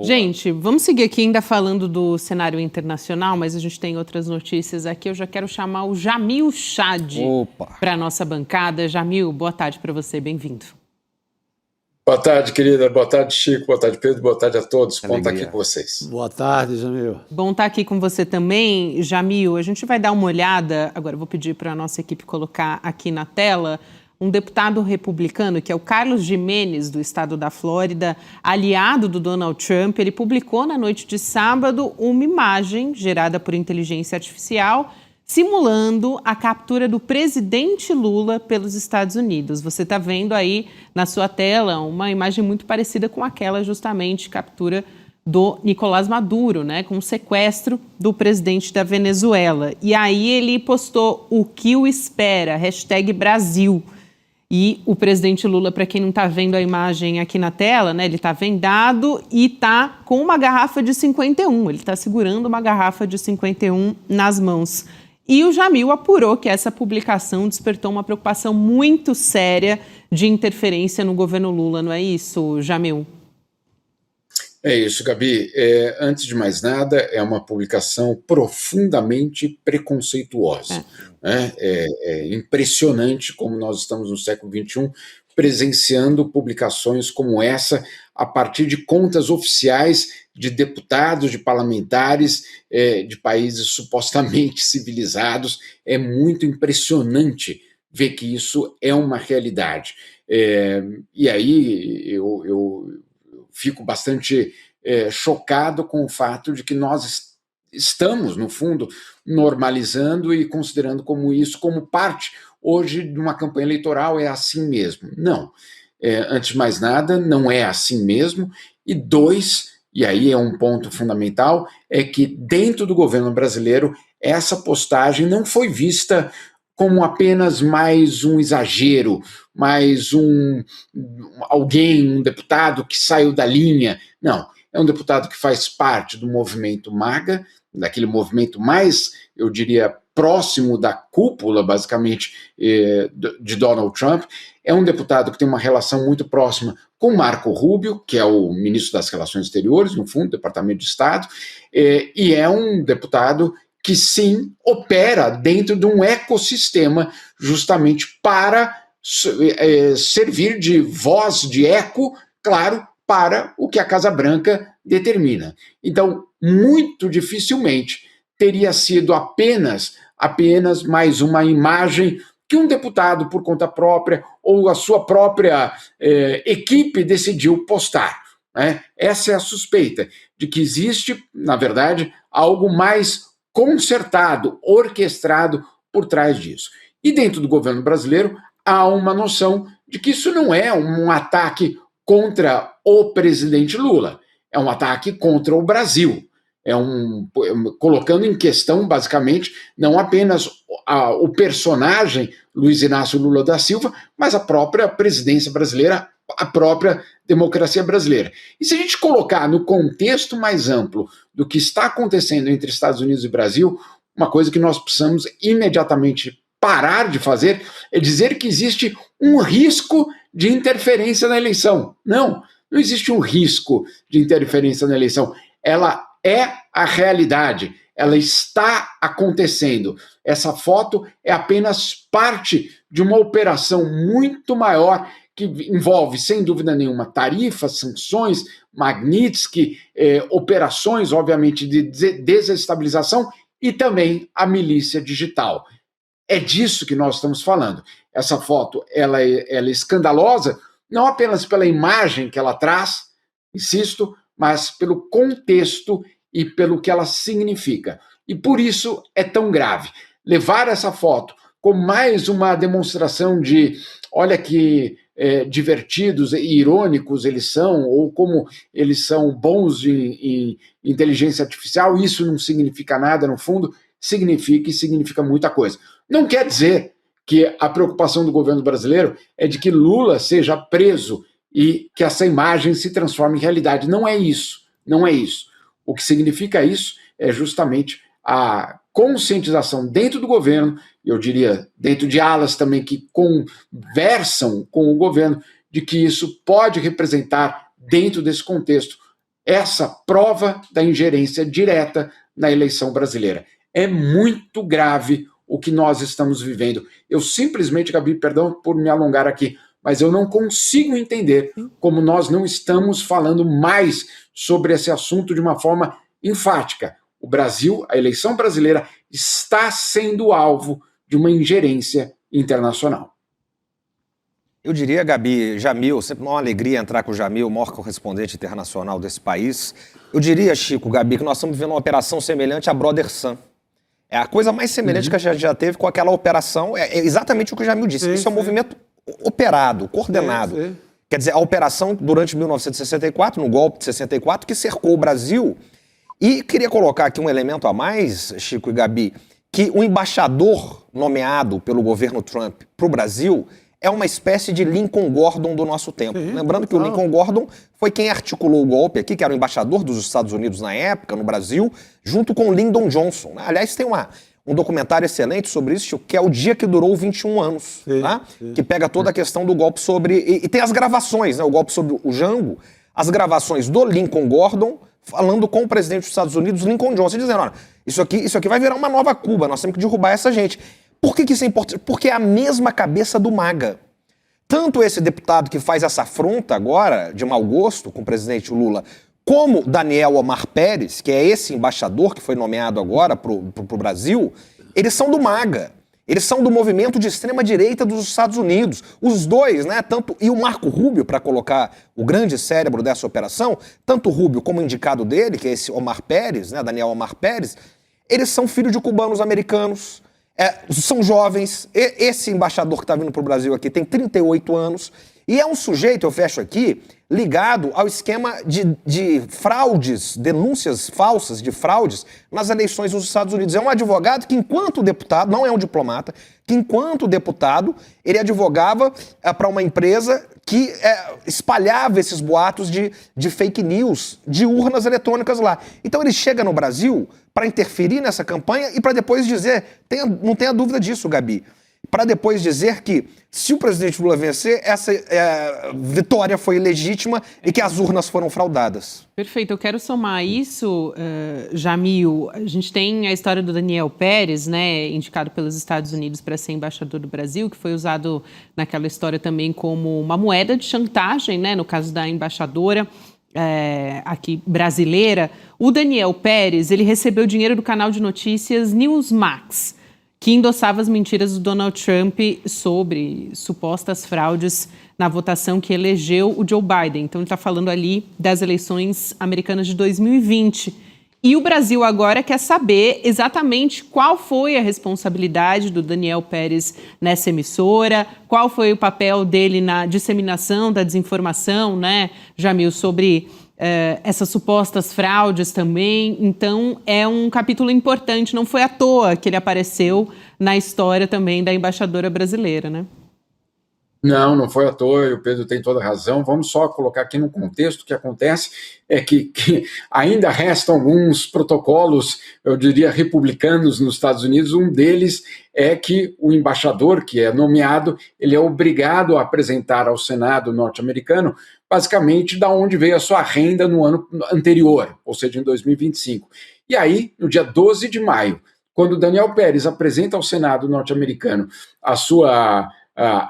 Gente, vamos seguir aqui ainda falando do cenário internacional, mas a gente tem outras notícias aqui. Eu já quero chamar o Jamil Chad para a nossa bancada. Jamil, boa tarde para você, bem-vindo. Boa tarde, querida. Boa tarde, Chico. Boa tarde, Pedro. Boa tarde a todos. Bom estar aqui com vocês. Boa tarde, Jamil. Bom estar aqui com você também, Jamil. A gente vai dar uma olhada, agora eu vou pedir para a nossa equipe colocar aqui na tela, um deputado republicano, que é o Carlos Gimenez, do estado da Flórida, aliado do Donald Trump. Ele publicou na noite de sábado uma imagem gerada por inteligência artificial simulando a captura do presidente Lula pelos Estados Unidos. Você está vendo aí na sua tela uma imagem muito parecida com aquela justamente captura do Nicolás Maduro, né, com o sequestro do presidente da Venezuela. E aí ele postou o que o espera, #Brasil. E o presidente Lula, para quem não está vendo a imagem aqui na tela, né, ele está vendado e está com uma garrafa de 51. Ele está segurando uma garrafa de 51 nas mãos. E o Jamil apurou que essa publicação despertou uma preocupação muito séria de interferência no governo Lula, não é isso, Jamil? É isso, Gabi. Antes de mais nada, é uma publicação profundamente preconceituosa. É impressionante como nós estamos no século XXI presenciando publicações como essa a partir de contas oficiais de deputados, de parlamentares de países supostamente civilizados. É muito impressionante ver que isso é uma realidade. E aí eu fico bastante chocado com o fato de que nós estamos, no fundo, normalizando e considerando como isso como parte, hoje, de uma campanha eleitoral. É assim mesmo. Não. Antes de mais nada, não é assim mesmo. E dois, e aí é um ponto fundamental, é que dentro do governo brasileiro, essa postagem não foi vista como apenas mais um exagero, mais um deputado que saiu da linha. Não, é um deputado que faz parte do movimento MAGA, daquele movimento mais, eu diria, próximo da cúpula, basicamente, de Donald Trump. É um deputado que tem uma relação muito próxima com Marco Rubio, que é o ministro das Relações Exteriores, no fundo, do Departamento de Estado, e é um deputado que, sim, opera dentro de um ecossistema justamente para servir de voz, de eco, claro, para o que a Casa Branca determina. Então, muito dificilmente teria sido apenas mais uma imagem que um deputado, por conta própria, ou a sua própria equipe decidiu postar. Né? Essa é a suspeita de que existe, na verdade, algo mais concertado, orquestrado por trás disso. E dentro do governo brasileiro há uma noção de que isso não é um ataque contra o presidente Lula, é um ataque contra o Brasil. Colocando em questão, basicamente, não apenas o personagem Luiz Inácio Lula da Silva, mas a própria presidência brasileira, a própria democracia brasileira. E se a gente colocar no contexto mais amplo do que está acontecendo entre Estados Unidos e Brasil, uma coisa que nós precisamos imediatamente parar de fazer é dizer que existe um risco de interferência na eleição. Não existe um risco de interferência na eleição. Ela é a realidade, ela está acontecendo. Essa foto é apenas parte de uma operação muito maior que envolve, sem dúvida nenhuma, tarifas, sanções, Magnitsky, operações, obviamente, de desestabilização e também a milícia digital. É disso que nós estamos falando. Essa foto ela é escandalosa, não apenas pela imagem que ela traz, insisto, mas pelo contexto e pelo que ela significa. E por isso é tão grave. Levar essa foto como mais uma demonstração de, olha que divertidos e irônicos eles são, ou como eles são bons em inteligência artificial, isso não significa nada, no fundo, significa muita coisa. Não quer dizer que a preocupação do governo brasileiro é de que Lula seja preso e que essa imagem se transforme em realidade. Não é isso. O que significa isso é justamente a conscientização dentro do governo, eu diria dentro de alas também que conversam com o governo, de que isso pode representar, dentro desse contexto, essa prova da ingerência direta na eleição brasileira. É muito grave o que nós estamos vivendo. Eu simplesmente, Gabi, perdão por me alongar aqui, mas eu não consigo entender como nós não estamos falando mais sobre esse assunto de uma forma enfática. O Brasil, a eleição brasileira, está sendo alvo de uma ingerência internacional. Eu diria, Gabi, Jamil, sempre uma alegria entrar com o Jamil, o maior correspondente internacional desse país. Eu diria, Chico, Gabi, que nós estamos vivendo uma operação semelhante à Brother Sun. É a coisa mais semelhante que a gente já teve com aquela operação, é exatamente o que o Jamil disse. Isso é um movimento operado, coordenado. Quer dizer, a operação durante 1964, no golpe de 64, que cercou o Brasil. E queria colocar aqui um elemento a mais, Chico e Gabi, que o embaixador nomeado pelo governo Trump para o Brasil é uma espécie de Lincoln Gordon do nosso tempo. Lembrando que o Lincoln Gordon foi quem articulou o golpe aqui, que era o embaixador dos Estados Unidos na época, no Brasil, junto com o Lyndon Johnson. Aliás, tem um documentário excelente sobre isso, que é O Dia que Durou 21 Anos, tá? Que pega toda a questão do golpe sobre... E tem as gravações, né? O golpe sobre o Jango, as gravações do Lincoln Gordon falando com o presidente dos Estados Unidos, Lyndon Johnson, dizendo, olha, isso aqui vai virar uma nova Cuba, nós temos que derrubar essa gente. Por que isso é importante? Porque é a mesma cabeça do MAGA. Tanto esse deputado que faz essa afronta agora, de mau gosto, com o presidente Lula, como Daniel Omar Pérez, que é esse embaixador que foi nomeado agora para o Brasil, eles são do MAGA. Eles são do movimento de extrema-direita dos Estados Unidos. Os dois, né? E o Marco Rubio, para colocar o grande cérebro dessa operação, tanto o Rubio como o indicado dele, que é esse Omar Pérez, né? Daniel Omar Pérez, eles são filhos de cubanos americanos, são jovens. Esse embaixador que está vindo para o Brasil aqui tem 38 anos. E é um sujeito, eu fecho aqui, ligado ao esquema de fraudes, denúncias falsas de fraudes nas eleições dos Estados Unidos. É um advogado que, enquanto deputado, não é um diplomata, que enquanto deputado, ele advogava para uma empresa que espalhava esses boatos de fake news, de urnas eletrônicas lá. Então ele chega no Brasil para interferir nessa campanha e para depois dizer, não tenha dúvida disso, Gabi, para depois dizer que, se o presidente Lula vencer, essa vitória foi ilegítima e que as urnas foram fraudadas. Perfeito. Eu quero somar isso, Jamil. A gente tem a história do Daniel Pérez, né, indicado pelos Estados Unidos para ser embaixador do Brasil, que foi usado naquela história também como uma moeda de chantagem, né, no caso da embaixadora aqui brasileira. O Daniel Pérez, ele recebeu dinheiro do canal de notícias Newsmax, que endossava as mentiras do Donald Trump sobre supostas fraudes na votação que elegeu o Joe Biden. Então, ele está falando ali das eleições americanas de 2020. E o Brasil agora quer saber exatamente qual foi a responsabilidade do Daniel Pérez nessa emissora, qual foi o papel dele na disseminação da desinformação, né, Jamil, sobre essas supostas fraudes também. Então, é um capítulo importante. Não foi à toa que ele apareceu na história também da embaixadora brasileira, né? Não foi à toa, e o Pedro tem toda a razão. Vamos só colocar aqui no contexto. O que acontece é que ainda restam alguns protocolos, eu diria, republicanos nos Estados Unidos. Um deles é que o embaixador que é nomeado, ele é obrigado a apresentar ao Senado norte-americano basicamente da onde veio a sua renda no ano anterior, ou seja, em 2025. E aí, no dia 12 de maio, quando Daniel Pérez apresenta ao Senado norte-americano a sua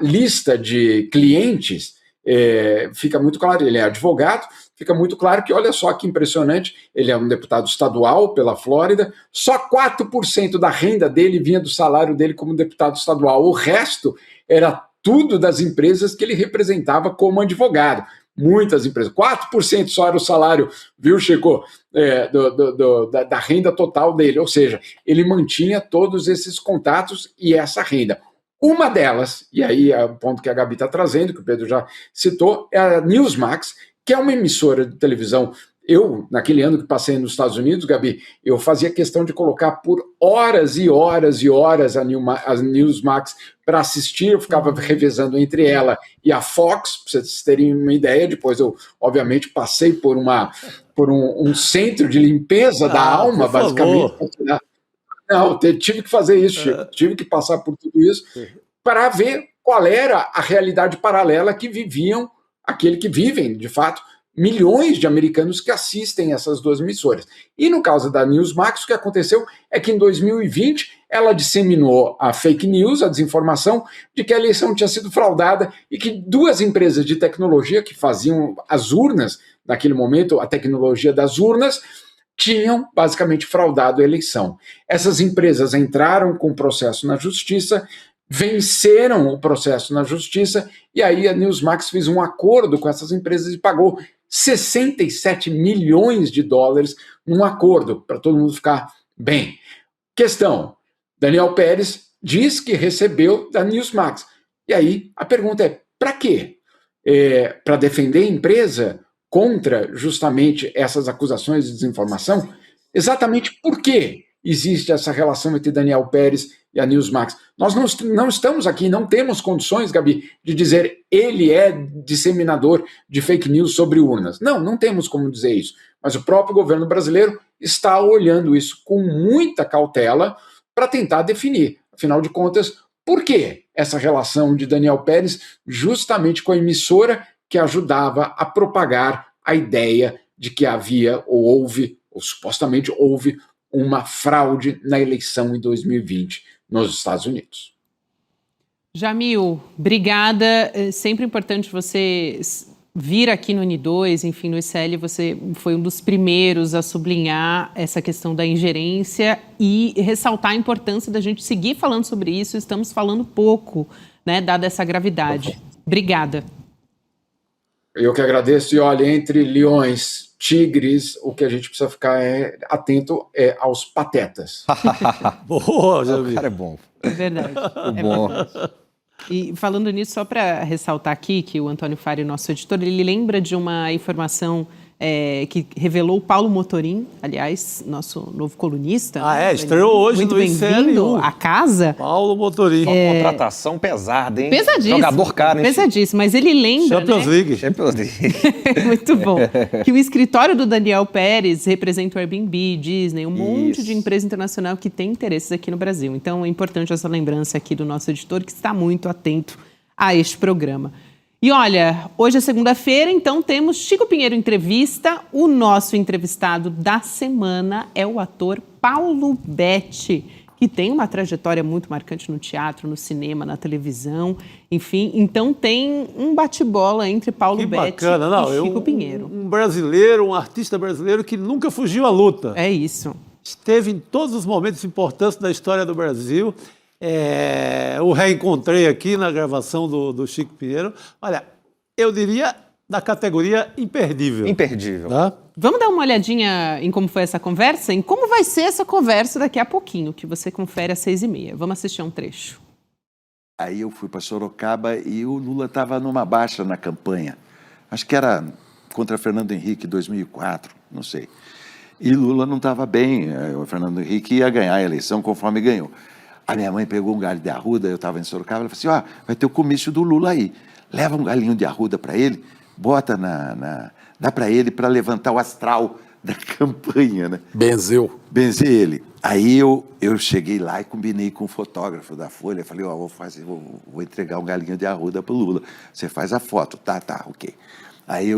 lista de clientes, fica muito claro, ele é advogado, fica muito claro que, olha só que impressionante, ele é um deputado estadual pela Flórida, só 4% da renda dele vinha do salário dele como deputado estadual, o resto era tudo das empresas que ele representava como advogado. Muitas empresas, 4% só era o salário, viu, Chico, da renda total dele, ou seja, ele mantinha todos esses contatos e essa renda. Uma delas, e aí é o ponto que a Gabi está trazendo, que o Pedro já citou, é a Newsmax, que é uma emissora de televisão. Eu, naquele ano que passei nos Estados Unidos, Gabi, eu fazia questão de colocar por horas e horas e horas a Newsmax para assistir, eu ficava revezando entre ela e a Fox, para vocês terem uma ideia. Depois eu, obviamente, passei por um centro de limpeza da alma, basicamente. Não, tive que fazer isso, Chico. Tive que passar por tudo isso para ver qual era a realidade paralela que vivem, de fato, milhões de americanos que assistem essas duas emissoras. E no caso da Newsmax, o que aconteceu é que em 2020 ela disseminou a fake news, a desinformação, de que a eleição tinha sido fraudada e que duas empresas de tecnologia que faziam as urnas, naquele momento, a tecnologia das urnas, tinham basicamente fraudado a eleição. Essas empresas entraram com o processo na justiça, venceram o processo na justiça, e aí a Newsmax fez um acordo com essas empresas e pagou 67 milhões de dólares num acordo, para todo mundo ficar bem. Questão, Daniel Pérez diz que recebeu da Newsmax. E aí a pergunta é, para quê? Para defender a empresa contra justamente essas acusações de desinformação? Exatamente por quê existe essa relação entre Daniel Pérez e a Newsmax? Nós não estamos aqui, não temos condições, Gabi, de dizer ele é disseminador de fake news sobre urnas. Não temos como dizer isso. Mas o próprio governo brasileiro está olhando isso com muita cautela para tentar definir. Afinal de contas, por que essa relação de Daniel Pérez justamente com a emissora que ajudava a propagar a ideia de que havia ou supostamente houve, uma fraude na eleição em 2020 nos Estados Unidos. Jamil, obrigada. É sempre importante você vir aqui no N2, enfim, no ICL, você foi um dos primeiros a sublinhar essa questão da ingerência e ressaltar a importância da gente seguir falando sobre isso. Estamos falando pouco, né, dada essa gravidade. Obrigada. Eu que agradeço. E olha, entre leões, tigres, o que a gente precisa ficar atento aos patetas. Boa, já vi. O cara é bom. É verdade. É Bom. verdade. E falando nisso, só para ressaltar aqui que o Antônio Fari, nosso editor, ele lembra de uma informação que revelou o Paulo Motorim, aliás, nosso novo colunista. Estreou hoje muito no bem-vindo ICL1. à casa. Paulo Motorim. Uma contratação pesada, hein? Pesadíssimo. Jogador caro, hein? Pesadíssimo, mas ele lembra, Champions League. Champions League. Muito bom. Que o escritório do Daniel Pérez representa o Airbnb, Disney, um monte de empresa internacional que tem interesses aqui no Brasil. Então é importante essa lembrança aqui do nosso editor, que está muito atento a este programa. E olha, hoje é segunda-feira, então temos Chico Pinheiro Entrevista. O nosso entrevistado da semana é o ator Paulo Betti, que tem uma trajetória muito marcante no teatro, no cinema, na televisão, enfim. Então tem um bate-bola entre Paulo Betti e Chico Pinheiro. Um brasileiro, um artista brasileiro que nunca fugiu à luta. É isso. Esteve em todos os momentos importantes da história do Brasil. O reencontrei aqui na gravação do Chico Pinheiro. Olha, eu diria da categoria imperdível. Imperdível. Tá? Vamos dar uma olhadinha em como foi essa conversa? Em como vai ser essa conversa daqui a pouquinho, que você confere às 6h30. Vamos assistir um trecho. Aí eu fui para Sorocaba e o Lula estava numa baixa na campanha. Acho que era contra Fernando Henrique, 2004, não sei. E Lula não estava bem. O Fernando Henrique ia ganhar a eleição conforme ganhou. A minha mãe pegou um galho de arruda, eu estava em Sorocaba, ela falou assim, vai ter o comício do Lula aí. Leva um galinho de arruda para ele, bota dá para ele para levantar o astral da campanha, né? Benzer ele. Aí eu cheguei lá e combinei com o fotógrafo da Folha, falei, vou entregar um galinho de arruda pro Lula. Você faz a foto, tá, ok. Aí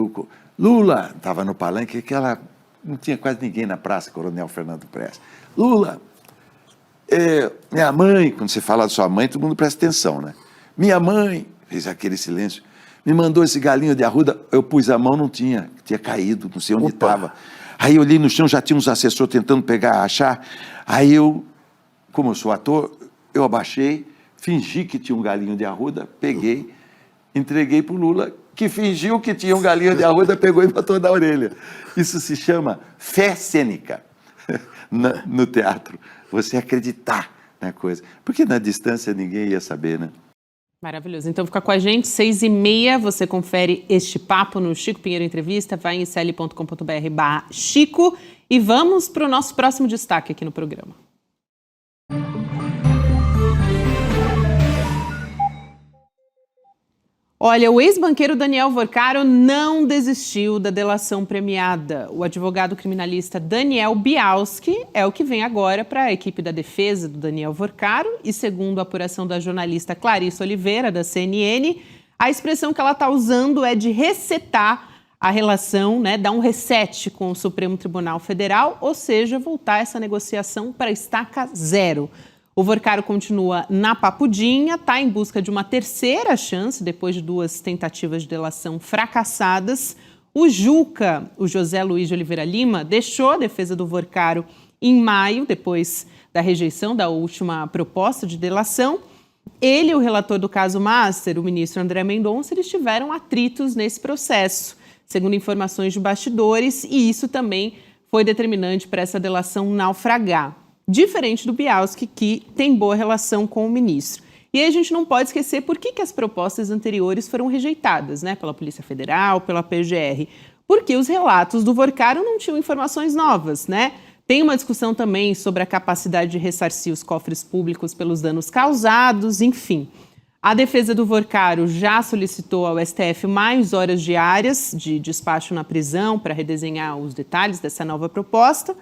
Lula, estava no palanque, não tinha quase ninguém na praça, Coronel Fernando Prestes. Lula, minha mãe, quando você fala de sua mãe, todo mundo presta atenção, né? Minha mãe, fez aquele silêncio, me mandou esse galinho de arruda, eu pus a mão, não tinha caído, não sei onde estava. Aí eu olhei no chão, já tinha uns assessores tentando achar. Aí como eu sou ator, eu abaixei, fingi que tinha um galinho de arruda, peguei, entreguei pro Lula, que fingiu que tinha um galinho de arruda, pegou e botou na orelha. Isso se chama fé cênica no teatro. Você acreditar na coisa. Porque na distância ninguém ia saber, né? Maravilhoso. Então fica com a gente, 6h30, você confere este papo no Chico Pinheiro Entrevista, vai em icl.com.br/Chico e vamos para o nosso próximo destaque aqui no programa. Olha, o ex-banqueiro Daniel Vorcaro não desistiu da delação premiada. O advogado criminalista Daniel Bialski é o que vem agora para a equipe da defesa do Daniel Vorcaro e, segundo a apuração da jornalista Clarissa Oliveira, da CNN, a expressão que ela está usando é de resetar a relação, né, dar um reset com o Supremo Tribunal Federal, ou seja, voltar essa negociação para estaca zero. O Vorcaro continua na papudinha, está em busca de uma terceira chance, depois de 2 tentativas de delação fracassadas. O Juca, o José Luiz de Oliveira Lima, deixou a defesa do Vorcaro em maio, depois da rejeição da última proposta de delação. Ele e o relator do caso Master, o ministro André Mendonça, eles tiveram atritos nesse processo, segundo informações de bastidores, e isso também foi determinante para essa delação naufragar. Diferente do Bialski, que tem boa relação com o ministro. E aí a gente não pode esquecer por que as propostas anteriores foram rejeitadas, né? Pela Polícia Federal, pela PGR. Porque os relatos do Vorcaro não tinham informações novas, né? Tem uma discussão também sobre a capacidade de ressarcir os cofres públicos pelos danos causados, enfim. A defesa do Vorcaro já solicitou ao STF mais horas diárias de despacho na prisão para redesenhar os detalhes dessa nova proposta,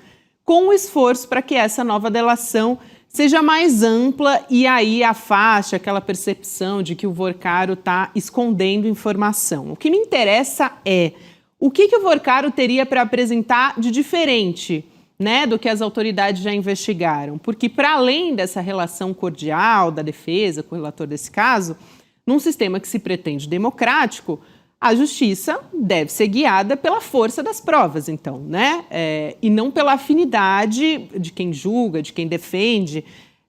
com o esforço para que essa nova delação seja mais ampla e aí afaste aquela percepção de que o Vorcaro está escondendo informação. O que me interessa é o que o Vorcaro teria para apresentar de diferente, né, do que as autoridades já investigaram. Porque, para além dessa relação cordial da defesa com o relator desse caso, num sistema que se pretende democrático, a justiça deve ser guiada pela força das provas, então, né? E não pela afinidade de quem julga, de quem defende.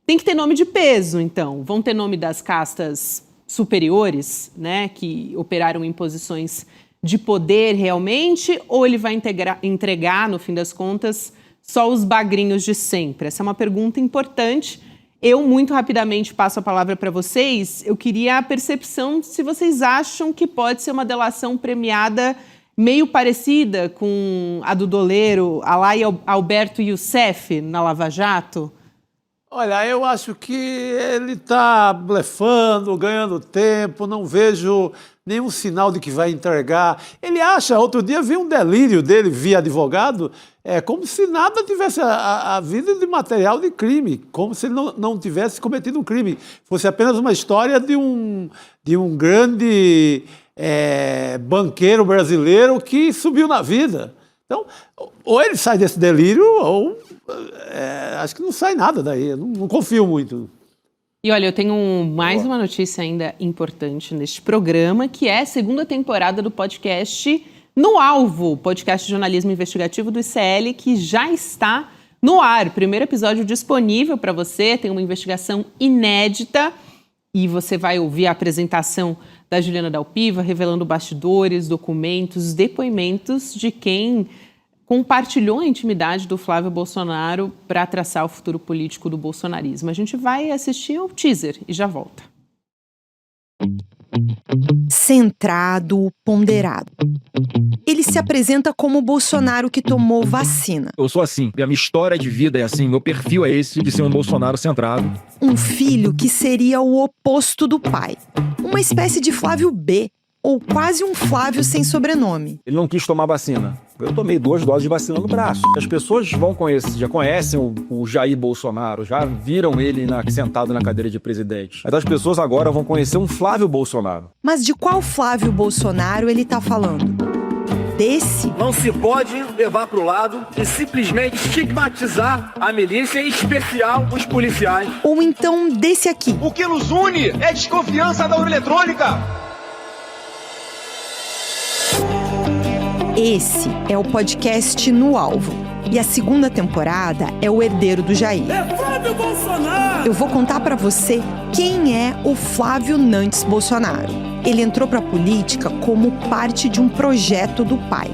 Tem que ter nome de peso, então. Vão ter nome das castas superiores, né, que operaram em posições de poder realmente, ou ele vai entregar, no fim das contas, só os bagrinhos de sempre? Essa é uma pergunta importante. Eu, muito rapidamente, passo a palavra para vocês. Eu queria a percepção se vocês acham que pode ser uma delação premiada meio parecida com a do doleiro Alai Alberto Youssef na Lava Jato. Olha, eu acho que ele está blefando, ganhando tempo, não vejo nenhum sinal de que vai entregar. Ele acha, outro dia vi um delírio dele via advogado, como se nada tivesse havido de material de crime, como se ele não tivesse cometido um crime. Fosse apenas uma história de um grande banqueiro brasileiro que subiu na vida. Então, ou ele sai desse delírio, ou acho que não sai nada daí. Eu não confio muito. E olha, eu tenho mais uma notícia ainda importante neste programa, que é a segunda temporada do podcast No Alvo, podcast de jornalismo investigativo do ICL, que já está no ar. Primeiro episódio disponível para você, tem uma investigação inédita e você vai ouvir a apresentação da Juliana Dalpiva, revelando bastidores, documentos, depoimentos de quem compartilhou a intimidade do Flávio Bolsonaro para traçar o futuro político do bolsonarismo. A gente vai assistir ao teaser e já volta. Centrado, ponderado. Ele se apresenta como o Bolsonaro que tomou vacina. Eu sou assim, a minha história de vida é assim, meu perfil é esse de ser um Bolsonaro centrado. Um filho que seria o oposto do pai. Uma espécie de Flávio B, ou quase um Flávio sem sobrenome. Ele não quis tomar vacina. Eu tomei 2 doses de vacina no braço. As pessoas vão conhecer, já conhecem o Jair Bolsonaro, já viram ele sentado na cadeira de presidente. Mas as pessoas agora vão conhecer um Flávio Bolsonaro. Mas de qual Flávio Bolsonaro ele tá falando? Desse? Não se pode levar pro lado e simplesmente estigmatizar a milícia, em especial os policiais. Ou então desse aqui? O que nos une é desconfiança da urna eletrônica. Esse é o podcast No Alvo. E a segunda temporada é o herdeiro do Jair. É Flávio Bolsonaro! Eu vou contar pra você quem é o Flávio Nantes Bolsonaro. Ele entrou pra política como parte de um projeto do pai.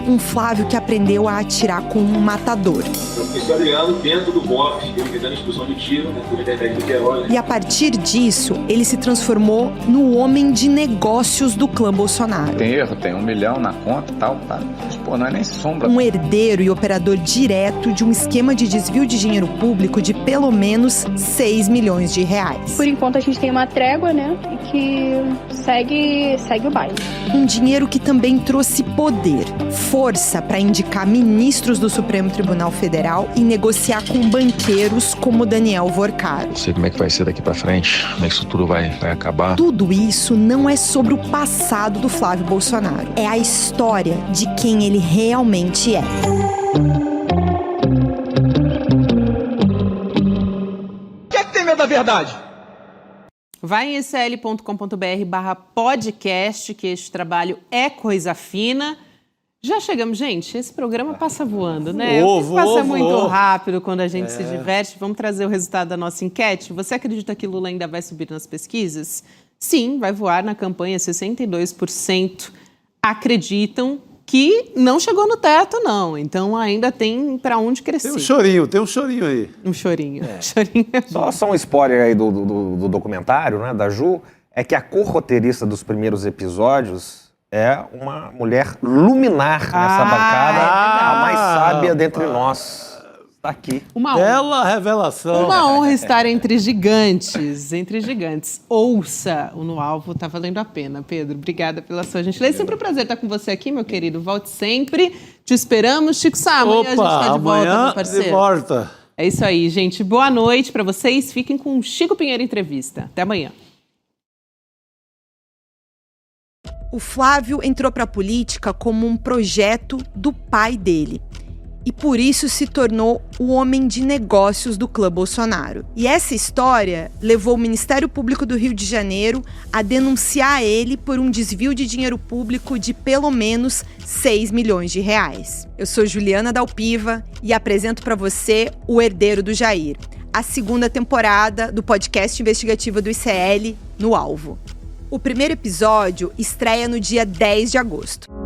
Um Flávio que aprendeu a atirar com um matador. Eu fui historiando dentro do box, evitando a expulsão de tiro, do Queiroz. E a partir disso, ele se transformou no homem de negócios do clã Bolsonaro. Tem erro, tem 1 milhão na conta e tal, tá? Mas, pô, não é nem sombra. Um herdeiro e operador direto de um esquema de desvio de dinheiro público de pelo menos 6 milhões de reais. Por enquanto a gente tem uma trégua, né? E que segue o baile. Um dinheiro que também trouxe poder, força para indicar ministros do Supremo Tribunal Federal e negociar com banqueiros como Daniel Vorcaro. Não sei como é que vai ser daqui pra frente, como é que isso tudo vai acabar. Tudo isso não é sobre o passado do Flávio Bolsonaro. É a história de quem ele realmente é. Quem é que tem medo da verdade? Vai em icl.com.br/podcast, que este trabalho é coisa fina. Já chegamos, gente, esse programa passa voando, né? Passa muito rápido quando a gente se diverte. Vamos trazer o resultado da nossa enquete. Você acredita que Lula ainda vai subir nas pesquisas? Sim, vai voar na campanha. 62% acreditam que não chegou no teto, não. Então ainda tem para onde crescer. Tem um chorinho aí. Um chorinho. Só um spoiler aí do documentário, né, da Ju, é que a co-roteirista dos primeiros episódios é uma mulher luminar nessa bancada, a mais sábia dentre nós. Está aqui. Uma bela revelação. Uma honra estar entre gigantes, Ouça o No Alvo, tá valendo a pena, Pedro. Obrigada pela sua gentileza. É sempre um prazer estar com você aqui, meu querido. Volte sempre. Te esperamos. Chico Sá, amanhã a gente está de volta, meu parceiro. De volta. É isso aí, gente. Boa noite para vocês. Fiquem com Chico Pinheiro Entrevista. Até amanhã. O Flávio entrou para a política como um projeto do pai dele. e por isso se tornou o homem de negócios do clã Bolsonaro. E essa história levou o Ministério Público do Rio de Janeiro a denunciar ele por um desvio de dinheiro público de pelo menos 6 milhões de reais. Eu sou Juliana Dalpiva e apresento para você O Herdeiro do Jair, a segunda temporada do podcast investigativo do ICL, No Alvo. O primeiro episódio estreia no dia 10 de agosto.